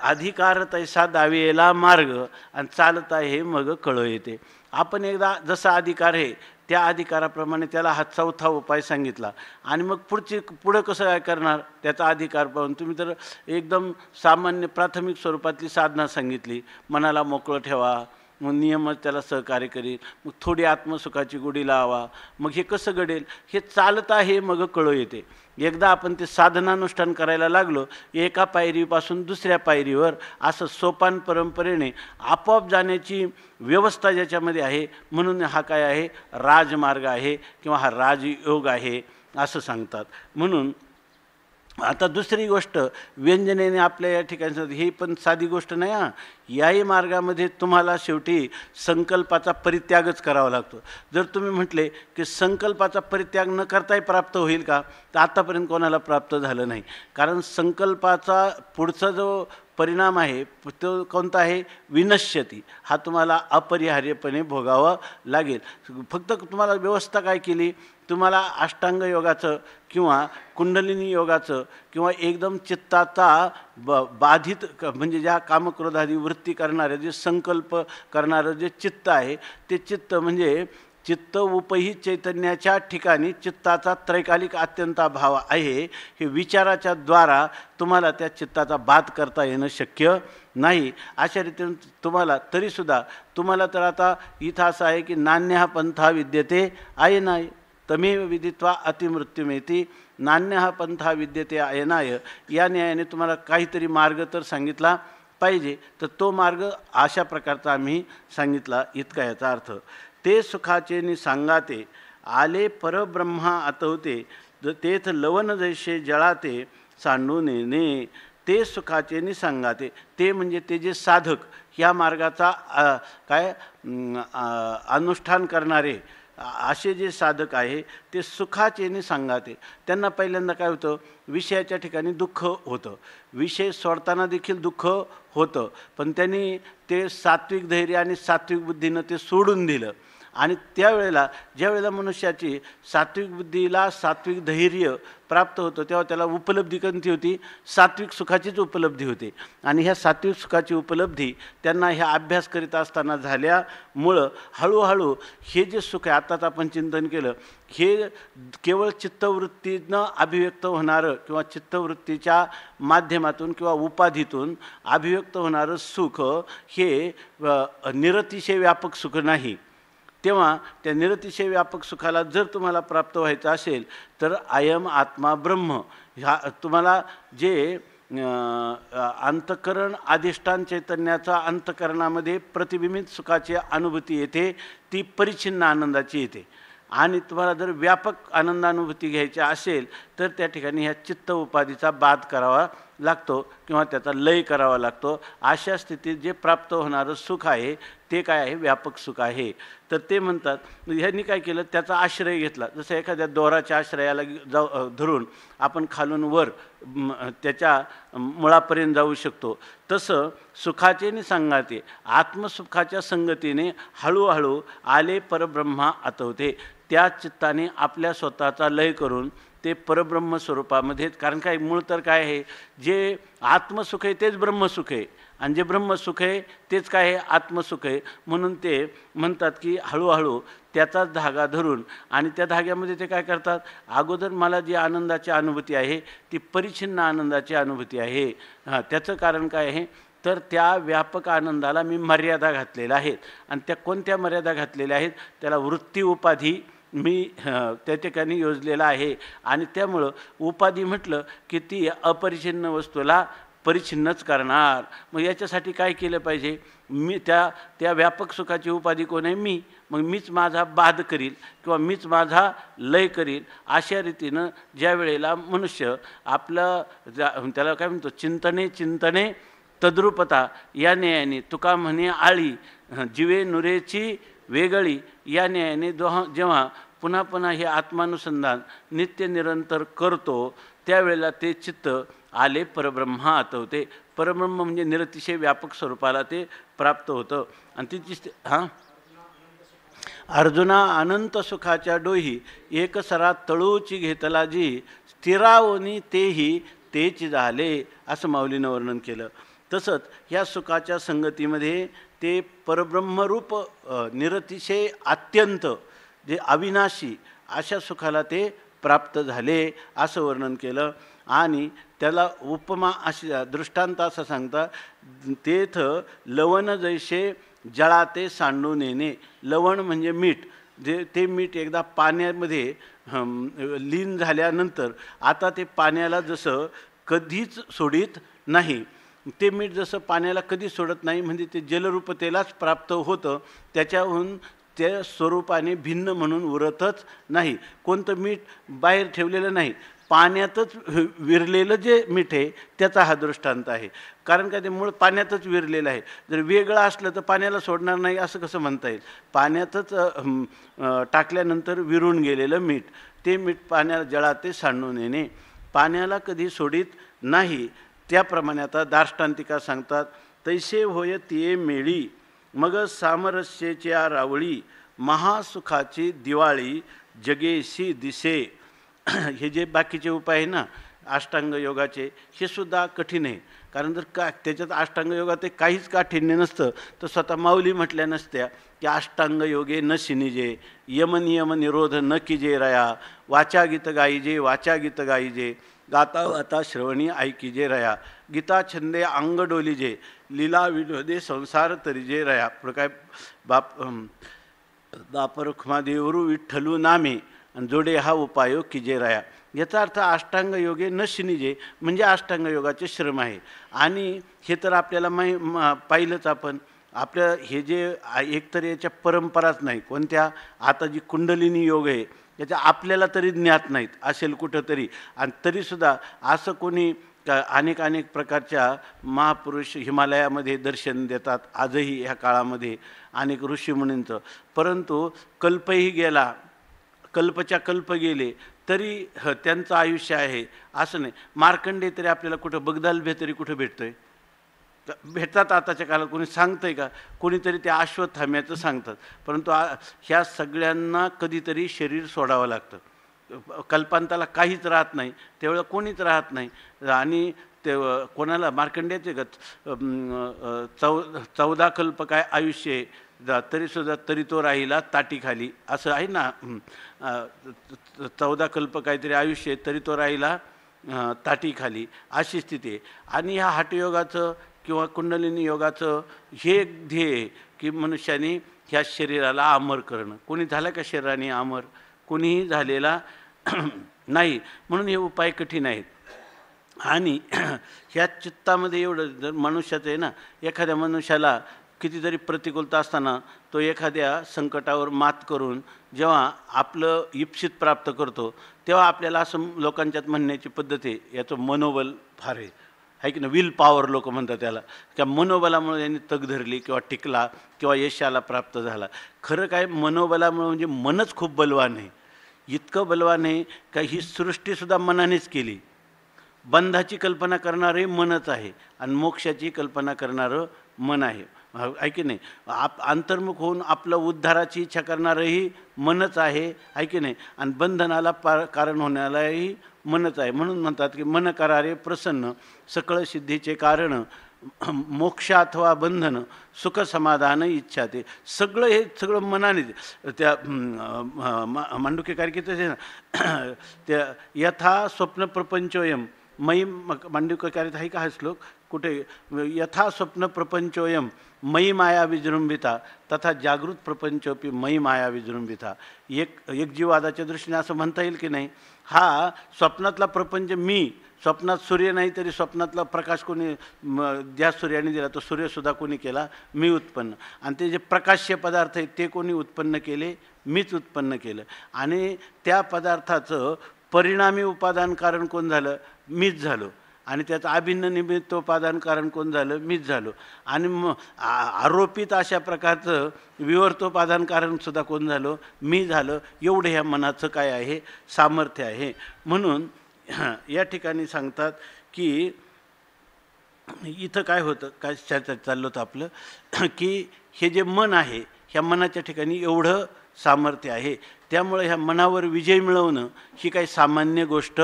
अधिकार तैसा दावेला मार्ग आणि चालत आहे मग कळो येते. आपण एकदा जसा अधिकार आहे त्या अधिकाराप्रमाणे त्याला हा चौथा उपाय सांगितला आणि मग पुढं कसं काय करणार त्याचा अधिकार पाहून. तुम्ही तर एकदम सामान्य प्राथमिक स्वरूपातली साधना सांगितली, मनाला मोकळं ठेवा, मग नियमच त्याला सहकार्य करील, मग थोडी आत्मसुखाची गुढी लावा, मग हे कसं घडेल? हे चालत आहे मग कळो येते. एकदा आपण ते साधनानुष्ठान करायला लागलो एका पायरीपासून दुसऱ्या पायरीवर असं सोपान परंपरेने आपोआप जाण्याची व्यवस्था ज्याच्यामध्ये आहे, म्हणून हा काय आहे? राजमार्ग आहे किंवा हा राजयोग आहे असं सांगतात. म्हणून आता दुसरी गोष्ट व्यंजनेने आपल्या या ठिकाणी, ही पण साधी गोष्ट नाही हां. याही मार्गामध्ये तुम्हाला शेवटी संकल्पाचा परित्यागच करावा लागतो. जर तुम्ही म्हटले की संकल्पाचा परित्याग न करताही प्राप्त होईल का, तर आतापर्यंत कोणाला प्राप्त झालं नाही. कारण संकल्पाचा पुढचा जो परिणाम आहे तो कोणता आहे? विनश्यती. हा तुम्हाला अपरिहार्यपणे भोगावं लागेल. फक्त तुम्हाला व्यवस्था काय केली? तुम्हाला अष्टांग योगाचं किंवा कुंडलिनी योगाचं किंवा एकदम चित्ताचा बाधित म्हणजे ज्या कामक्रोधादी वृत्ती करणारे जे संकल्प करणारं जे चित्त आहे ते चित्त म्हणजे चित्त उपहित चैतन्याच्या ठिकाणी चित्ताचा त्रैकालिक अत्यंता भाव आहे. हे विचाराच्या द्वारा तुम्हाला त्या चित्ताचा बाध करता येणं शक्य नाही. अशा रीतीने तुम्हाला तरीसुद्धा तुम्हाला तर आता इथं असं आहे की नान्य पंथा विद्यते आयनाय तमेव विदित्वा अतिमृत्युमेती. नान्य हा पंथा विद्यते आयनाय, या न्यायाने तुम्हाला काहीतरी मार्ग तर सांगितला पाहिजे. तर तो मार्ग अशा प्रकारचा आम्ही सांगितला इतका याचा अर्थ. ते सुखाचे नि सांगाते आले परब्रह्मा आतवते तेथ लवन जैसे जळाते सांडून ने. ते सुखाचे नि सांगाते, ते म्हणजे ते जे साधक ह्या मार्गाचा अनुष्ठान करणारे असे जे साधक आहे ते सुखाचे नि सांगाते. त्यांना पहिल्यांदा काय होतं? विषयाच्या ठिकाणी दुःख होतं, विषय सोडताना देखील दुःख होतं, पण त्यांनी ते सात्विक धैर्य आणि सात्विक बुद्धीनं ते सोडून दिलं. आणि त्यावेळेला ज्यावेळेला मनुष्याची सात्विक बुद्धीला सात्विक धैर्य प्राप्त होतं तेव्हा त्याला उपलब्धी कोणती होती? सात्विक सुखाचीच उपलब्धी होते. आणि ह्या सात्विक सुखाची उपलब्धी त्यांना ह्या अभ्यास करीत असताना झाल्यामुळं हळूहळू हे जे सुख आहे आत्ताच आपण चिंतन केलं, हे केवळ चित्तवृत्तीनं अभिव्यक्त होणारं किंवा चित्तवृत्तीच्या माध्यमातून किंवा उपाधीतून अभिव्यक्त होणारं सुख हे निरतिशय व्यापक सुख नाही. तेव्हा त्या निरतिशय व्यापक सुखाला जर तुम्हाला प्राप्त व्हायचं असेल तर अयम आत्मा ब्रह्म ह्या तुम्हाला जे अंतःकरण अधिष्ठान चैतन्याचा अंतःकरणामध्ये प्रतिबिंबित सुखाची अनुभूती येते, ती परिच्छिन्न आनंदाची येते. आणि तुम्हाला जर व्यापक आनंदानुभूती घ्यायची असेल तर त्या ठिकाणी ह्या चित्त उपाधीचा बाध करावा लागतो किंवा त्याचा लय करावा लागतो. अशा स्थितीत जे प्राप्त होणारं सुख आहे ते काय आहे? व्यापक सुख आहे. तर ते म्हणतात ह्यांनी काय केलं? त्याचा आश्रय घेतला. जसं एखाद्या दोराच्या आश्रयाला धरून आपण खालून वर त्याच्या मुळापर्यंत जाऊ शकतो, तसं सुखाचे नि सांगाते आत्मसुखाच्या संगतीने हळूहळू आले परब्रह्मा आतवते. त्या चित्ताने आपल्या स्वतःचा लय करून ते परब्रह्म स्वरूपामध्ये, कारण काय मूळ तर काय आहे? जे आत्मसुख आहे तेच ब्रह्मसुख आहे आणि जे ब्रह्मसुख आहे तेच काय आहे, आत्मसुख आहे. म्हणून ते म्हणतात की हळूहळू त्याचाच धागा धरून आणि त्या धाग्यामध्ये ते काय करतात, अगोदर मला जी आनंदाची अनुभूती आहे ती परिच्छिन्न आनंदाची अनुभूती आहे. त्याचं कारण काय आहे, तर त्या व्यापक आनंदाला मी मर्यादा घातलेल्या आहेत. आणि त्या कोणत्या मर्यादा घातलेल्या आहेत, त्याला वृत्ती उपाधी मी त्या ठिकाणी योजलेला आहे. आणि त्यामुळं उपाधी म्हटलं की ती अपरिच्छिन्न वस्तूला परिच्छिन्नच करणार. मग याच्यासाठी काय केलं पाहिजे, मी त्या व्यापक सुखाची उपाधी कोण आहे, मी. मग मीच माझा बाध करील किंवा मीच माझा लय करील. अशा रीतीनं ज्या वेळेला मनुष्य आपलं त्याला काय म्हणतो, चिंतने तद्रुपता या न्यायाने तुका म्हणे आळी जीवे नुरेची वेगळी. या न्यायाने जेव्हा पुन्हा पुन्हा हे आत्मानुसंधान नित्य निरंतर करतो त्यावेळेला ते चित्त आले परब्रह्मा आतवते. परब्रह्म म्हणजे निरतिशय व्यापक स्वरूपाला ते प्राप्त होतं. आणि तिची अर्जुना अनंत सुखाच्या डोही एक सरा तळूची घेतला जी स्थिरावनी तेही तेच झाले, असं माऊलीनं वर्णन केलं. तसंच ह्या सुखाच्या संगतीमध्ये ते परब्रह्मरूप निरतिशय अत्यंत जे अविनाशी अशा सुखाला ते प्राप्त झाले असं वर्णन केलं. आणि त्याला उपमा अशी दृष्टांत असं सांगता, तेथ लवण जैसे जळाते सांडून येणे. लवण म्हणजे मीठ, जे ते मीठ एकदा पाण्यामध्ये लीन झाल्यानंतर आता ते पाण्याला जसं कधीच सोडित नाही, ते मीठ जसं पाण्याला कधी सोडत नाही म्हणजे ते जलरूपतेलाच प्राप्त होतं, त्याच्याहून त्या स्वरूपाने भिन्न म्हणून उरतच नाही. कोणतं मीठ बाहेर ठेवलेलं नाही, पाण्यातच विरलेलं जे मीठ आहे त्याचा हा दृष्टांत आहे. कारण काय, ते मूळ पाण्यातच विरलेलं आहे. जर वेगळं असलं तर पाण्याला सोडणार नाही असं कसं म्हणता येईल. पाण्यातच टाकल्यानंतर विरून गेलेलं मीठ, ते मीठ पाण्याला जळाते सांडून येणे, पाण्याला कधी सोडित नाही. त्याप्रमाणे आता दार्ष्टांतिका सांगतात, तैसे होय तिये मेळी मग सामरस्येच्या रावळी महासुखाची दिवाळी जगेशी दिसे. हे जे बाकीचे उपाय आहे ना अष्टांग योगाचे, हे सुद्धा कठीण आहे. कारण जर त्याच्यात अष्टांग योगात ते काहीच काठिण्य नसतं तर स्वतः माऊली म्हटल्या नसत्या की अष्टांग योगे न शिनिजे यमनियम निरोध न किजे रया वाचा गीत गाईजे वाचा गीत गाईजे गाता वाता श्रवणी ऐकिजे रया गीता छंदे अंग डोलीजे लीला विनोदे संसार तरिजे रया. पुढं काय, बाप रुक्मादेवरू विठ्ठलू नामे आणि जोडे हा उपायो किजे राया. याचा अर्थ अष्टांग योगे न शिनिजे म्हणजे अष्टांग योगाचे श्रम आहे. आणि हे तर आपल्याला पाहिलंच आपण. आपल्या हे जे एकतर याच्या परंपराच नाही कोणत्या, आता जी कुंडलिनी योग आहे याच्या आपल्याला तरी ज्ञात नाहीत, असेल कुठं तरी. आणि तरीसुद्धा असं कोणी अनेक प्रकारच्या महापुरुष हिमालयामध्ये दर्शन देतात आजही ह्या काळामध्ये अनेक ऋषीमुनींचं. परंतु कल्पही गेला, कल्पच्या कल्प गेले तरी त्यांचं आयुष्य आहे असं नाही. मार्कंडे तरी आपल्याला कुठं बगदाल तरी कुठं भेटतोय, भेटतात आताच्या काळात कोणी सांगतंय का? कोणीतरी ते अश्वत्थाम्याचं सांगतात. परंतु ह्या सगळ्यांना कधीतरी शरीर सोडावं लागतं. कल्पांताला काहीच राहत नाही, त्यावेळेला कोणीच राहत नाही. आणि ते कोणाला मार्कंड्याचे 14 कल्प काय आयुष्य आहे, तरीसुद्धा तरी तो राहिला ताटीखाली असं आहे ना. 14 कल्प काहीतरी आयुष्य आहे तरी तो राहिला ताटीखाली अशी स्थिती आहे. आणि ह्या हठयोगाचं किंवा कुंडलिनी योगाचं हे एक ध्येय की मनुष्याने ह्या शरीराला अमर करणं. कोणी झालं का शरीराने अमर? कोणीही झालेला नाही. म्हणून हे उपाय कठीण आहेत. आणि ह्या चित्तामध्ये एवढं जर मनुष्याचं आहे ना, एखाद्या मनुष्याला कितीतरी प्रतिकूलता असताना तो एखाद्या संकटावर मात करून जेव्हा आपलं इप्सित प्राप्त करतो तेव्हा आपल्याला असं लोकांच्यात म्हणण्याची पद्धत आहे, याचं मनोबल फार आहे की ना, विल पॉवर लोक म्हणतात त्याला. त्या मनोबलामुळे यांनी तग धरली किंवा टिकला किंवा यशाला प्राप्त झाला. खरं काय, मनोबलामुळे म्हणजे मनच खूप बलवान आहे. इतकं बलवान आहे का ही सृष्टीसुद्धा मनानेच केली. बंधाची कल्पना करणारे मनच आहे आणि मोक्षाची कल्पना करणारं मन आहे. आहे की नाही? अंतर्मुख होऊन आपलं उद्धाराची इच्छा करणारंही मनच आहे की नाही? आणि बंधनाला कारण होण्यालाही मनच आहे. म्हणून म्हणतात की मन करारे प्रसन्न सकळ सिद्धीचे कारण मोक्ष अथवा बंधन, सुख समाधान इच्छा, ते सगळं हे सगळं मनाने. त्या मांडुक्यकारिकेत त्या यथा स्वप्न प्रपंचोयम मयी, मांडुक्यकारिकेत आहे का हा श्लोक कुठे? यथा स्वप्न प्रपंचोयम मयी माया विजृंभिता तथा जागृत प्रपंचोपी मयी माया विजृंभिता. एकजीववादाच्या दृष्टीने असं म्हणता येईल की नाही, हा स्वप्नातला प्रपंच मी, स्वप्नात सूर्य नाही तरी स्वप्नातला प्रकाश कोणी ज्या सूर्याने दिला तो सूर्यसुद्धा कोणी केला, मी उत्पन्न. आणि ते जे प्रकाश्य पदार्थ आहेत ते कोणी उत्पन्न केले, मीच उत्पन्न केलं. आणि त्या पदार्थाचं परिणामी उपादान कारण कोण झालं, मीच झालो. आणि त्याचं अभिन्न निमित्त उपादान कारण कोण झालं, मीच झालो. आणि मग आरोपित अशा प्रकारचं विवर्तोपादान कारणसुद्धा कोण झालो, मी झालं. एवढं ह्या मनाचं काय आहे, सामर्थ्य आहे. म्हणून या ठिकाणी सांगतात की इथं काय होतं, काय चर्चा चाललं होतं आपलं, की हे जे मन आहे ह्या मनाच्या ठिकाणी एवढं सामर्थ्य आहे. त्यामुळे ह्या मनावर विजय मिळवणं ही काही सामान्य गोष्ट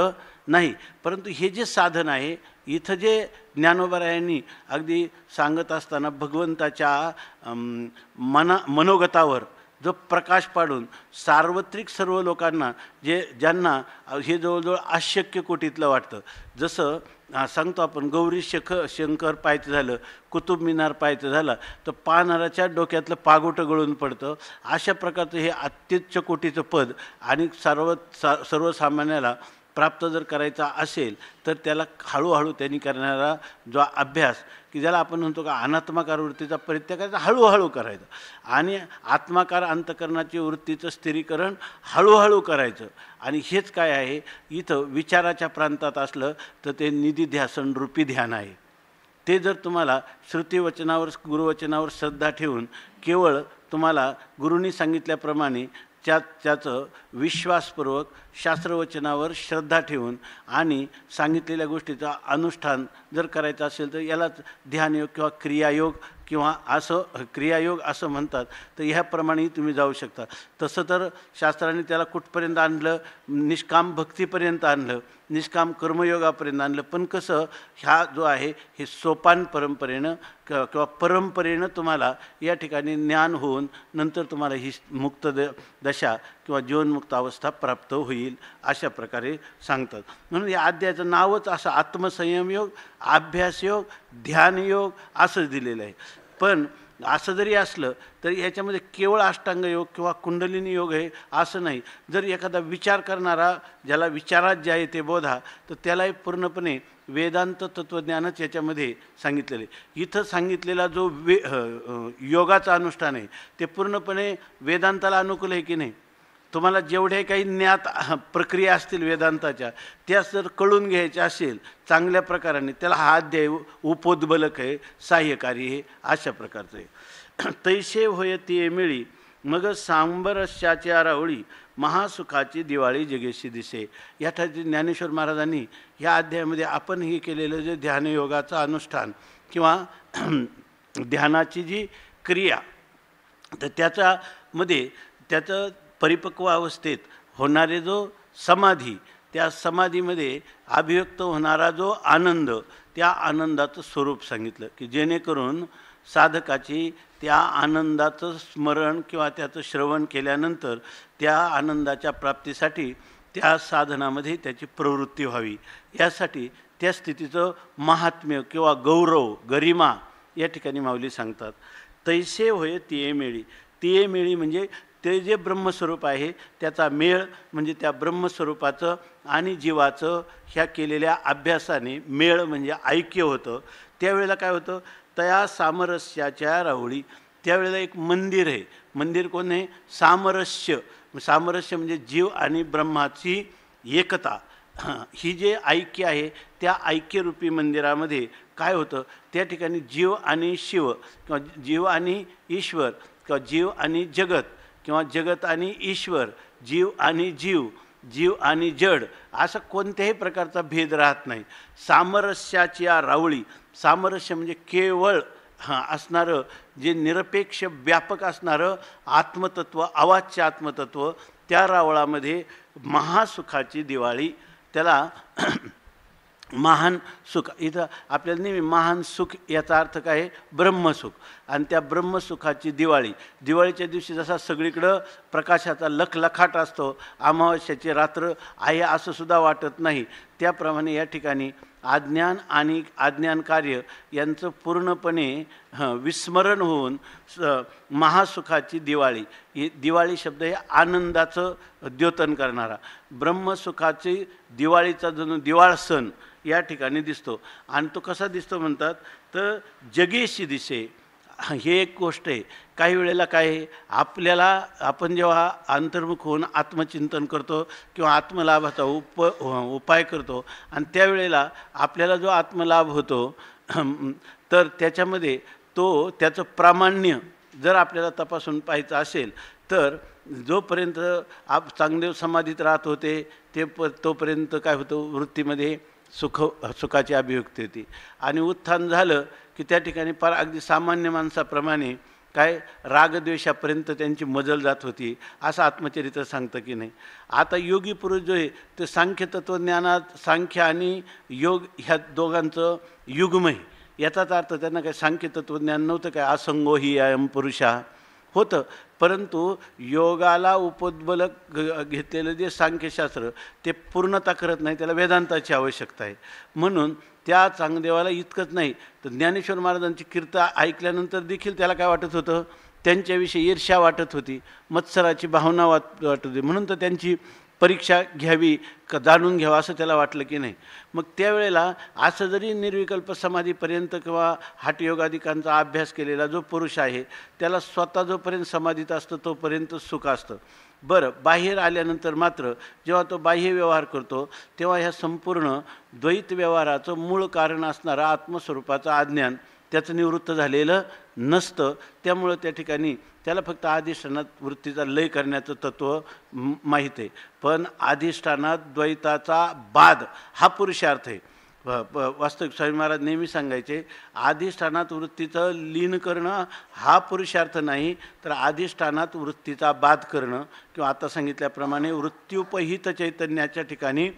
नाही. परंतु हे जे साधन आहे, इथं जे ज्ञानोबारायांनी अगदी सांगत असताना भगवंताच्या मनोगतावर जो प्रकाश पाडून सार्वत्रिक सर्व लोकांना, ज्यांना हे जवळजवळ अशक्य कोटीतलं वाटतं, जसं सांगतो आपण गौरी शंकर पाहायचं झालं, कुतुब मिनार पाहायचं झालं तर पाहणाऱ्याच्या डोक्यातलं पागोटं गळून पडतं. अशा प्रकारचं हे अत्युच्च कोटीचं पद आणि सर्वसामान्याला प्राप्त जर करायचा असेल तर त्याला हळूहळू त्यांनी करणारा जो अभ्यास, की ज्याला आपण म्हणतो का अनात्माकार वृत्तीचा परित्याग करायचा, हळूहळू करायचं. आणि आत्माकार अंतकरणाची वृत्तीचं स्थिरीकरण हळूहळू करायचं. आणि हेच काय आहे, इथं विचाराच्या प्रांतात असलं तर ते निधिध्यासन रूपी ध्यान आहे. ते जर तुम्हाला श्रुतीवचनावर, गुरुवचनावर श्रद्धा ठेवून केवळ तुम्हाला गुरूंनी सांगितल्याप्रमाणे त्याचं विश्वासपूर्वक शास्त्रवचनावर श्रद्धा ठेवून आणि सांगितलेल्या गोष्टीचं अनुष्ठान जर करायचं असेल तर यालाच ध्यानयोग किंवा क्रियायोग असं म्हणतात. तर ह्याप्रमाणे तुम्ही जाऊ शकता. तसं तर शास्त्राने त्याला कुठपर्यंत आणलं, निष्काम भक्तीपर्यंत आणलं, निष्काम कर्मयोगापर्यंत आणलं. पण कसं, ह्या जो आहे हे सोपान परंपरेनं किंवा परंपरेनं तुम्हाला या ठिकाणी ज्ञान होऊन नंतर तुम्हाला ही मुक्त दशा किंवा जीवनमुक्त अवस्था प्राप्त होईल, अशा प्रकारे सांगतात. म्हणून या अध्यायाचं नावच असं आत्मसंयमयोग, अभ्यासयोग, ध्यानयोग असंच दिलेलं आहे. पण असं जरी असलं तरी ह्याच्यामध्ये केवळ अष्टांग योग किंवा कुंडलिनी योग आहे असं नाही. जर एखादा विचार करणारा, ज्याला विचारात जे आहे ते बोधा, तर त्यालाही पूर्णपणे वेदांत तत्त्वज्ञानच याच्यामध्ये सांगितलेलं आहे. इथं सांगितलेला जो योगाचं अनुष्ठान आहे ते पूर्णपणे वेदांताला अनुकूल आहे की नाही. तुम्हाला जेवढे काही ज्ञात प्रक्रिया असतील वेदांताच्या, त्या जर कळून घ्यायच्या असेल चांगल्या प्रकाराने, त्याला हा अध्याय उपोद्बलक आहे, सहाय्यकारी आहे, अशा प्रकारचं आहे. तैसे होय ती मिळी मग सांबरस्याच्या रावळी महासुखाची दिवाळी जगेशी दिसे. या ठिकाणी ज्ञानेश्वर महाराजांनी ह्या अध्यायामध्ये आपण हे केलेलं जे ध्यानयोगाचं अनुष्ठान किंवा ध्यानाची जी क्रिया, तर त्याच्यामध्ये त्याचं परिपक्व अवस्थेत होणारे जो समाधी, त्या समाधीमध्ये अभिव्यक्त होणारा जो आनंद, त्या आनंदाचं स्वरूप सांगितलं, की जेणेकरून साधकाची त्या आनंदाचं स्मरण किंवा त्याचं श्रवण केल्यानंतर त्या आनंदाच्या प्राप्तीसाठी त्या साधनामध्ये त्याची प्रवृत्ती व्हावी. यासाठी त्या स्थितीचं महात्म्य किंवा गौरव, गरिमा या ठिकाणी माऊली सांगतात. तैसे होय तिये मेळी. तिये मेळी म्हणजे ते जे ब्रह्मस्वरूप आहे त्याचा मेळ, म्हणजे त्या ब्रह्मस्वरूपाचं आणि जीवाचं ह्या केलेल्या अभ्यासाने मेळ म्हणजे ऐक्य होतं. त्यावेळेला काय होतं, तया सामरस्याच्या रावळी. त्यावेळेला एक मंदिर आहे. मंदिर कोण आहे, सामरस्य. सामरस्य म्हणजे जीव आणि ब्रह्माची एकता. ही जे ऐक्य आहे त्या ऐक्यरूपी मंदिरामध्ये काय होतं, त्या ठिकाणी जीव आणि शिव किंवा जीव आणि ईश्वर किंवा जीव आणि जगत किंवा जगत आणि ईश्वर, जीव आणि जीव, जीव आणि जड, असा कोणत्याही प्रकारचा भेद राहत नाही. सामरस्याची रावळी. सामरस्य म्हणजे केवळ असणारं, जे निरपेक्ष व्यापक असणारं आत्मतत्व, अवाच्य आत्मतत्व, त्या रावळामध्ये महासुखाची दिवाळी. त्याला महान सुख. इथं आपल्याला नेहमी महान सुख याचा अर्थ काय आहे? ब्रह्मसुख. आणि त्या ब्रह्मसुखाची दिवाळीच्या दिवशी जसा सगळीकडं प्रकाशाचा लखलखाट असतो, अमावस्याची रात्र आहे असं सुद्धा वाटत नाही, त्याप्रमाणे या ठिकाणी अज्ञान आणि अज्ञान कार्य यांचं पूर्णपणे विस्मरण होऊन महासुखाची दिवाळी. दिवाळी शब्द हे आनंदाचं द्योतन करणारा, ब्रह्मसुखाची दिवाळीचा जणू दिवाळ सण या ठिकाणी दिसतो. आणि तो कसा दिसतो म्हणतात तर जगेशी दिसे. हे एक गोष्ट आहे. काही वेळेला काय आहे, आपण जेव्हा अंतर्मुख होऊन आत्मचिंतन करतो किंवा आत्मलाभाचा उपाय करतो आणि त्यावेळेला आपल्याला जो आत्मलाभ होतो तर त्याच्यामध्ये त्याचं प्रामाण्य जर आपल्याला तपासून पाहायचं असेल तर जोपर्यंत चांगदेव समाधीत राहत होते तोपर्यंत काय होतं, वृत्तीमध्ये सुखाची अभिव्यक्ती होती. आणि उत्थान झालं की त्या ठिकाणी फार अगदी सामान्य माणसाप्रमाणे काय रागद्वेषापर्यंत त्यांची मजल जात होती, असं आत्मचरित्र सांगतं की नाही. आता योगी पुरुष जो आहे ते सांख्य तत्त्वज्ञानात सांख्य आणि योग ह्या दोघांचं युग्म आहे. याचाच अर्थ त्यांना काय सांख्य तत्त्वज्ञान नव्हतं, काय असंगो ही अयम पुरुषा होतं, परंतु योगाला उपोद्बलक घेतलेलं जे सांख्यशास्त्र ते पूर्णता करत नाही, त्याला वेदांताची आवश्यकता आहे. म्हणून त्या चांगदेवाला इतकंच नाही तर ज्ञानेश्वर महाराजांची कीर्तन ऐकल्यानंतर देखील त्याला काय वाटत होतं, त्यांच्याविषयी ईर्ष्या वाटत होती, मत्सराची भावना वाटत होती. म्हणून तर त्यांची परीक्षा घ्यावी, जाणून घ्यावं असं त्याला वाटलं की नाही. मग त्यावेळेला असं जरी निर्विकल्प समाधीपर्यंत किंवा हठयोगादिकांचा अभ्यास केलेला जो पुरुष आहे त्याला स्वतः जोपर्यंत समाधीत असतं तोपर्यंत सुख असतं. बरं, बाहेर आल्यानंतर मात्र जेव्हा तो बाह्य व्यवहार करतो तेव्हा ह्या संपूर्ण द्वैत व्यवहाराचं मूळ कारण असणारं आत्मस्वरूपाचं अज्ञान त्याचं निवृत्त झालेलं नसतं. त्यामुळं त्या ठिकाणी त्याला फक्त अधिष्ठानात वृत्तीचा लय करण्याचं तत्त्व माहीत आहे. पण अधिष्ठानात द्वैताचा बाध हा पुरुषार्थ आहे. वास्तविक स्वामी महाराज नेहमी सांगायचे, अधिष्ठानात वृत्तीचं लीन करणं हा पुरुषार्थ नाही, तर अधिष्ठानात वृत्तीचा बाध करणं किंवा आता सांगितल्याप्रमाणे वृत्त्युपहित चैतन्याच्या ठिकाणी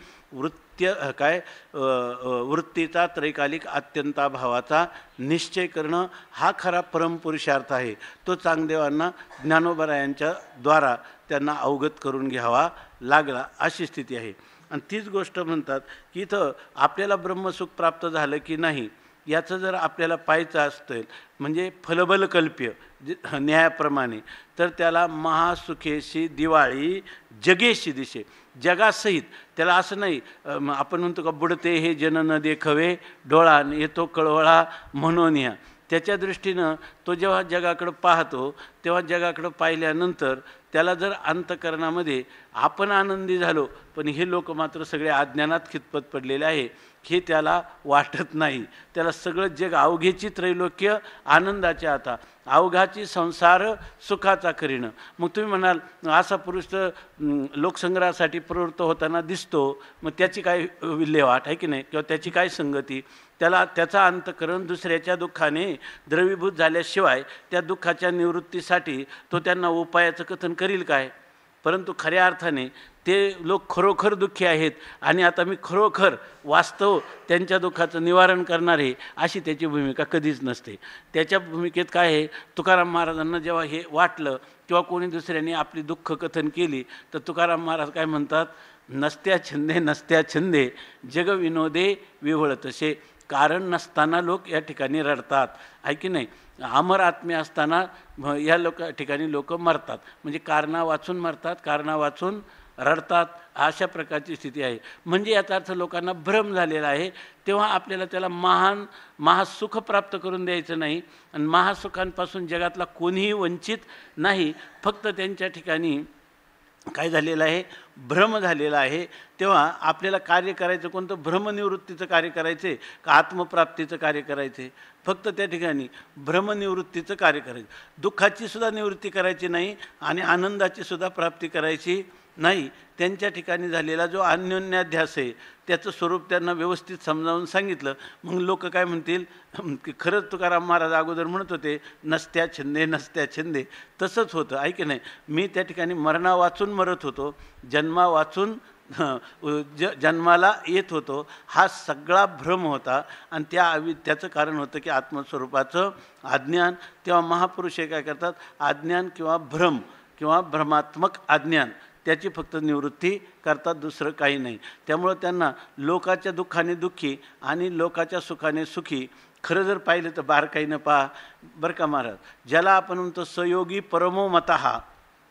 वृत्तीचा त्रैकालिक अत्यंताभावाचा निश्चय करणं हा खरा परमपुरुषार्थ आहे. तो चांगदेवांना ज्ञानोबरायांच्या द्वारा त्यांना अवगत करून घ्यावा लागला, अशी स्थिती आहे. आणि तीच गोष्ट म्हणतात की इथं आपल्याला ब्रह्मसुख प्राप्त झालं की नाही याचं जर आपल्याला पाहायचं असेल म्हणजे फलबलकल्प्य न्यायाप्रमाणे, तर त्याला महासुखेशी दिवाळी जगेशी दिसे, जगासहित. त्याला असं नाही आपण म्हणतो का बुडते हे जन न देखवे डोळा येतो कळवळा म्हणून या. त्याच्या दृष्टीनं तो जेव्हा जगाकडं पाहतो तेव्हा जगाकडं पाहिल्यानंतर त्याला जर अंतःकरणामध्ये आपण आनंदी झालो पण हे लोक मात्र सगळे अज्ञानात खितपत पडलेले आहे हे त्याला वाटत नाही. त्याला सगळं जग अवघेची त्रैलोक्य आनंदाचे आता, अवघाची संसार सुखाचा करीनं. मग तुम्ही म्हणाल असा पुरुष तर लोकसंग्रहासाठी प्रवृत्त होताना दिसतो, मग त्याची काय विल्हेवाट आहे की नाही, किंवा त्याची काय संगती. त्याचा अंतःकरण दुसऱ्याच्या दुःखाने द्रवीभूत झाल्याशिवाय त्या दुःखाच्या निवृत्तीसाठी तो त्यांना उपायाचं कथन करील काय. परंतु खऱ्या अर्थाने ते लोक खरोखर दुःखी आहेत आणि आता मी खरोखर वास्तव त्यांच्या दुःखाचं निवारण करणार आहे अशी त्याची भूमिका कधीच नसते. त्याच्या भूमिकेत काय आहे, तुकाराम महाराजांना जेव्हा हे वाटलं किंवा कोणी दुसऱ्याने आपली दुःख कथन केली तर तुकाराम महाराज काय म्हणतात, नसत्या छंदे जग विनोदे विवळ तसे. कारण नसताना लोक या ठिकाणी रडतात आहे की नाही. अमर आत्मे असताना या ठिकाणी लोक मरतात, म्हणजे कारणा वाचून मरतात, कारणा वाचून रडतात, अशा प्रकारची स्थिती आहे. म्हणजे याचा अर्थ लोकांना भ्रम झालेला आहे. तेव्हा आपल्याला त्याला महासुख प्राप्त करून द्यायचं नाही आणि महासुखांपासून जगातला कोणीही वंचित नाही. फक्त त्यांच्या ठिकाणी काय झालेलं आहे, भ्रम झालेला आहे. तेव्हा आपल्याला कार्य करायचं कोणतं, भ्रमनिवृत्तीचं कार्य करायचे का आत्मप्राप्तीचं कार्य करायचे. फक्त त्या ठिकाणी भ्रमनिवृत्तीचं कार्य करायचं, दुःखाची सुद्धा निवृत्ती करायची नाही आणि आनंदाची सुद्धा प्राप्ती करायची नाही. त्यांच्या ठिकाणी झालेला जो अन्योन्याध्यास आहे त्याचं स्वरूप त्यांना व्यवस्थित समजावून सांगितलं. मग लोक काय म्हणतील की खरंच तुकाराम महाराज अगोदर म्हणत होते नसत्या छंदे, तसंच होतं आहे की नाही. मी त्या ठिकाणी मरणा वाचून मरत होतो, जन्मा वाचून जन्माला येत होतो, हा सगळा भ्रम होता. आणि त्याचं कारण होतं की आत्मस्वरूपाचं अज्ञान. तेव्हा महापुरुष हे काय करतात, अज्ञान किंवा भ्रम किंवा भ्रमात्मक अज्ञान त्याची फक्त निवृत्ती करतात, दुसरं काही नाही. त्यामुळं त्यांना लोकाच्या दुःखाने दुःखी आणि लोकाच्या सुखाने सुखी खरं जर पाहिलं तर बारकाईनं पहा बरं का महाराज. ज्याला आपण म्हणतो सयोगी परमो मतः,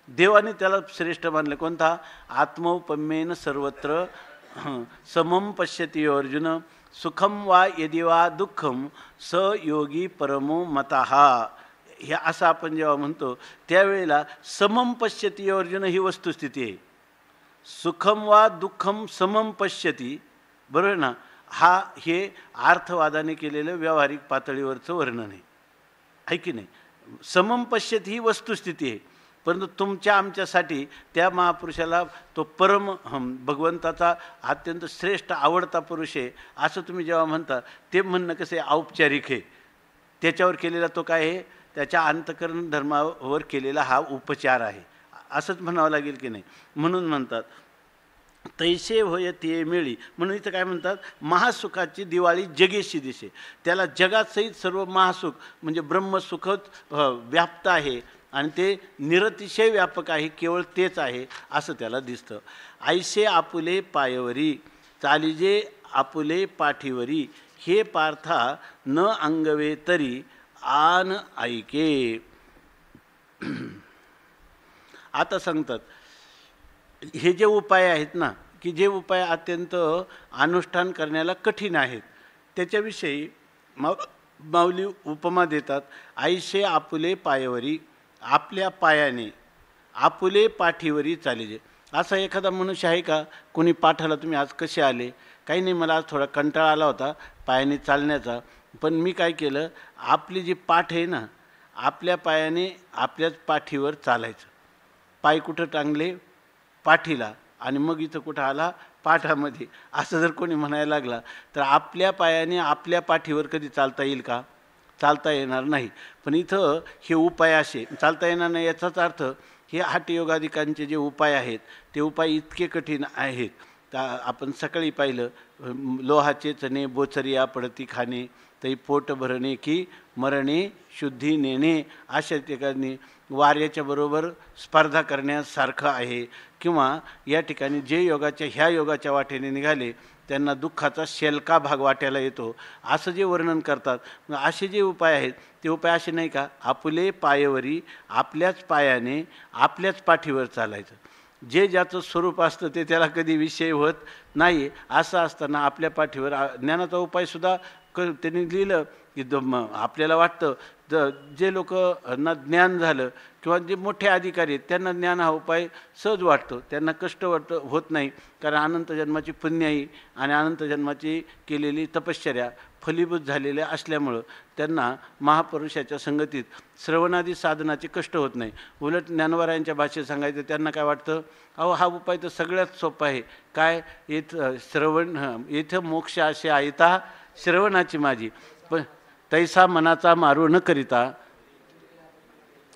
देवाने त्याला श्रेष्ठ मानले. कोणता? आत्मौपम्येन सर्वत्र समम पश्यती अर्जुन सुखम वा यदि वा दुःखम स योगी परमो मतः. हे असं आपण जेव्हा म्हणतो त्यावेळेला समम पश्यती अर्जुन ही वस्तुस्थिती आहे. सुखम वा दुःखम समम पश्यती, बरोबर ना. हे अर्थवादाने केलेलं व्यावहारिक पातळीवरचं वर्णन आहे की नाही. समम पश्यती ही वस्तुस्थिती आहे. परंतु तुमच्या आमच्यासाठी त्या महापुरुषाला तो परम भगवंताचा अत्यंत श्रेष्ठ आवडता पुरुष आहे असं तुम्ही जेव्हा म्हणता, ते म्हणणं कसं आहे, औपचारिक आहे. त्याच्यावर केलेला तो काय आहे, त्याच्या अंतःकरण धर्मावर केलेला हा उपचार आहे असंच म्हणावं लागेल की नाही. म्हणून म्हणतात तैसे होय ते मिळी. म्हणून इथं काय म्हणतात, महासुखाची दिवाळी जगेशी दिसे. त्याला जगात सहित सर्व महासुख म्हणजे ब्रह्मसुखच व्याप्त आहे आणि ते निरतिशय व्यापक आहे, केवळ तेच आहे असं त्याला दिसतं. ऐसे आपुले पायवरी चालिजे आपुले पाठीवरी हे पार्था न अंगवे तरी आन ऐके. आता सांगतात हे जे उपाय आहेत ना, की जे उपाय अत्यंत अनुष्ठान करण्याला कठीण आहेत, त्याच्याविषयी माऊली उपमा देतात. ऐसे आपुले पायवरी, आपल्या पायाने, आपुले पाठीवरी चालिजे. असा एखादा मनुष्य आहे का, कोणी पाठाला तुम्ही आज कसे आले, काही नाही मला आज थोडा कंटाळा आला होता पायाने चालण्याचा, पण मी काय केलं, आपली जी पाठ आहे ना, आपल्या पायाने आपल्याच पाठीवर चालायचं. पाय कुठं टांगले, पाठीला, आणि मग इथं कुठं आला, पाठामध्ये. असं जर कोणी म्हणायला लागला तर आपल्या पायाने आपल्या पाठीवर कधी चालता येईल का? चालता येणार नाही. पण इथं हे उपाय असे चालता येणार नाही याचाच अर्थ हे हठयोगादिकांचे जे उपाय आहेत ते उपाय इतके कठीण आहेत. आपण सकाळी पाहिलं, लोहाचे चणे बोचरिया पडती खाणे, तै पोट भरणे की मरणे शुद्धी नेणे, अशा ठिकाणी वार्याच्या बरोबर स्पर्धा करण्यासारखं आहे. किंवा या ठिकाणी जे योगाच्या ह्या योगाच्या वाटेने निघाले त्यांना दुःखाचा शेलका भाग वाट्याला येतो असं जे वर्णन करतात. असे जे उपाय आहेत ते उपाय असे नाही का, आपुले पायवरी, आपल्याच पायाने आपल्याच पाठीवर चालायचं. जे ज्याचं स्वरूप असतं ते त्याला कधी विषय होत नाही. असं असताना आपल्या पाठीवर ज्ञानाचा उपायसुद्धा त्यांनी लिहिलं की आपल्याला वाटतं जे लोकांना ज्ञान झालं किंवा जे मोठे अधिकारी आहेत त्यांना ज्ञान हा उपाय सहज वाटतो, त्यांना कष्ट होत नाही. कारण अनंत जन्माची पुण्याई आणि अनंत जन्माची केलेली तपश्चर्या फलीभूत झालेल्या असल्यामुळं त्यांना महापुरुषाच्या संगतीत श्रवणादी साधनाचे कष्ट होत नाही. उलट ज्ञानवरायांच्या भाषेत सांगायचं त्यांना काय वाटतं, अहो हा उपाय तर सगळ्यात सोपा आहे. काय इथं मोक्ष असे आयता श्रवणाची माझी, पण तैसा मनाचा मारू न करिता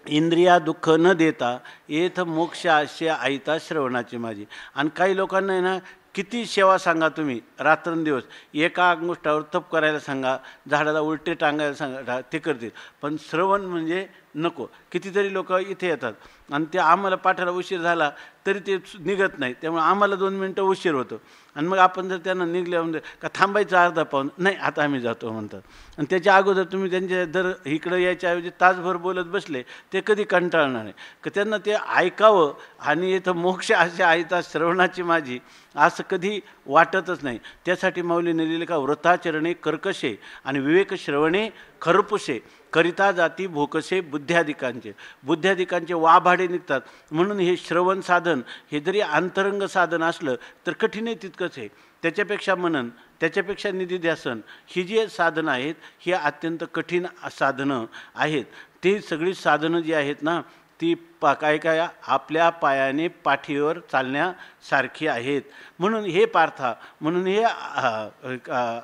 इंद्रिया दुःख न देता येथ मोक्ष असे आयता श्रवणाची माझी. आणि काही लोकांना आहे ना, किती सेवा सांगा तुम्ही रात्रंदिवस, एका अंगुष्ठावर तप करायला सांगा, झाडाला उलटे टांगायला सांगा, ते करतील, पण श्रवण म्हणजे नको. कितीतरी लोक इथे येतात आणि ते आम्हाला पाठाला उशीर झाला तरी ते निघत नाही, त्यामुळे आम्हाला 2 मिनटं उशीर होतो. आणि मग आपण जर त्यांना निघल्या म्हणजे का थांबायचं अर्धा पाऊण, नाही आता आम्ही जातो म्हणतात. आणि त्याच्या अगोदर तुम्ही त्यांच्या जर इकडं यायच्याऐवजी तासभर बोलत बसले ते कधी कंटाळणार नाही. का त्यांना ते ऐकावं आणि इथं मोक्ष असे आयता श्रवणाची माझी असं कधी वाटतच नाही. त्यासाठी माऊलीने लिहिले का, व्रताचरणे कर्कशे आणि विवेक श्रवणे खरपुसे करिता जाती भोकसे बुद्ध्याधिकांचे. बुद्ध्याधिकांचे वाभाडे निघतात. म्हणून हे श्रवण साधन हे जरी अंतरंग साधन असलं तर कठीण आहे तितकंच आहे. त्याच्यापेक्षा मनन, त्याच्यापेक्षा निधिध्यासन ही जी साधनं आहेत ही अत्यंत कठीण साधनं आहेत. ती सगळी साधनं जी आहेत ना ती काय काय आपल्या पायाने पाठीवर चालण्यासारखी आहेत. म्हणून हे पार्था, म्हणून हे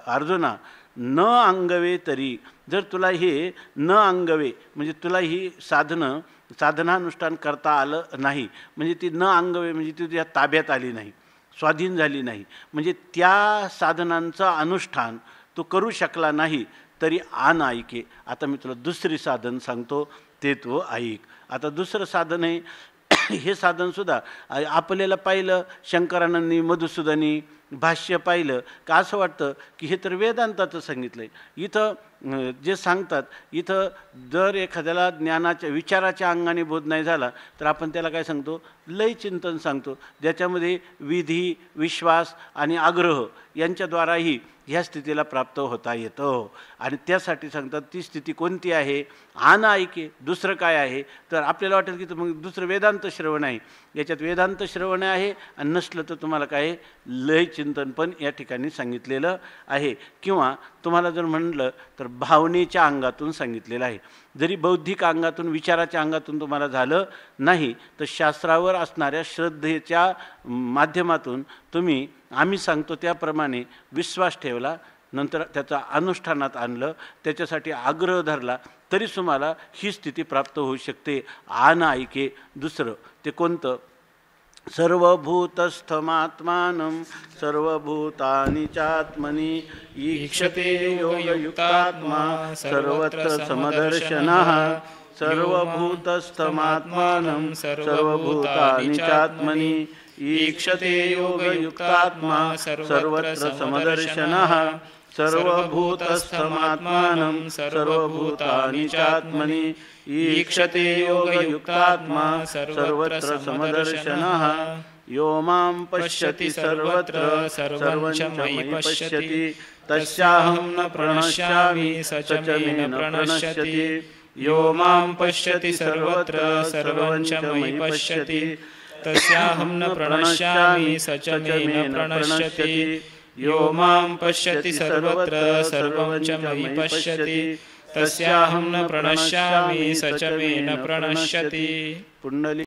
अर्जुना, न अंगवे तरी, जर तुला हे न अंगवे म्हणजे तुला ही साधनानुष्ठान करता आलं नाही, म्हणजे ती न अंगवे म्हणजे ती तुझ्या ताब्यात आली नाही. स्वाधीन झाली नाही, म्हणजे त्या साधनांचं अनुष्ठान तो करू शकला नाही तरी आन ऐके. आता मी तुला दुसरी साधन सांगतो, ते तो ऐक. आता दुसरं साधन आहे, हे साधनसुद्धा आपल्याला पाहिलं शंकरानंदी मधुसूदनी भाष्य पाहिलं का असं वाटतं की हे तर वेदांताचं सांगितलं आहे. इथं जे सांगतात, इथं जर एखाद्याला ज्ञानाच्या विचाराच्या अंगाने बोध नाही झाला तर आपण त्याला काय सांगतो, लय चिंतन सांगतो, ज्याच्यामध्ये विधी, विश्वास आणि आग्रह यांच्याद्वाराही ह्या स्थितीला प्राप्त होता येतं. आणि त्यासाठी सांगतात ती स्थिती कोणती आहे, आन ऐके. दुसरं काय आहे तर आपल्याला वाटेल की मग दुसरं वेदांत श्रवण आहे, याच्यात वेदांत श्रवण आहे आणि नसलं तर तुम्हाला काय लय चिंतन पण या ठिकाणी सांगितलेलं आहे. किंवा तुम्हाला जर म्हणलं तर भावनेच्या अंगातून सांगितलेलं आहे. जरी बौद्धिक अंगातून, विचाराच्या अंगातून तुम्हाला झालं नाही तर शास्त्रावर असणाऱ्या श्रद्धेच्या माध्यमातून तुम्ही आम्ही सांगतो त्याप्रमाणे विश्वास ठेवला, नंतर त्याचा अनुष्ठानात आणलं, त्याच्यासाठी आग्रह धरला तरी तुम्हाला ही स्थिती प्राप्त होऊ शकते. आन ऐके. दुसरं ते कोणतं, सर्वभूतस्थमात्मानं सर्वभूतानि चात्मनि ईक्षते योगयुक्तात्मा सर्वत्र समदर्शनः. सर्वभूतस्थमात्मानं सर्वभूतानि चात्मनि ईक्षते योगयुक्तात्मा सर्वत्र समदर्शनः. सर्वभूतस्थमात्मानं सर्वभूतानि चात्मनि ईक्षते योगयुक्तात्मा सर्वत्र समदर्शनः. यो मां पश्यति सर्वत्र सर्वं च मयि पश्यति तस्याहं न प्रणश्यामि स च मे न प्रणश्यति. यो मां पश्यति सर्वत्र सर्वं च मयि पश्यति तस्याहं न प्रणश्यामि स च मे न प्रणश्यति. यो मां पश्यति सर्वत्र सर्वं च मयि पश्यति तस्याहं न प्रणश्यामि स च मे न प्रणश्यति. पुंडलिक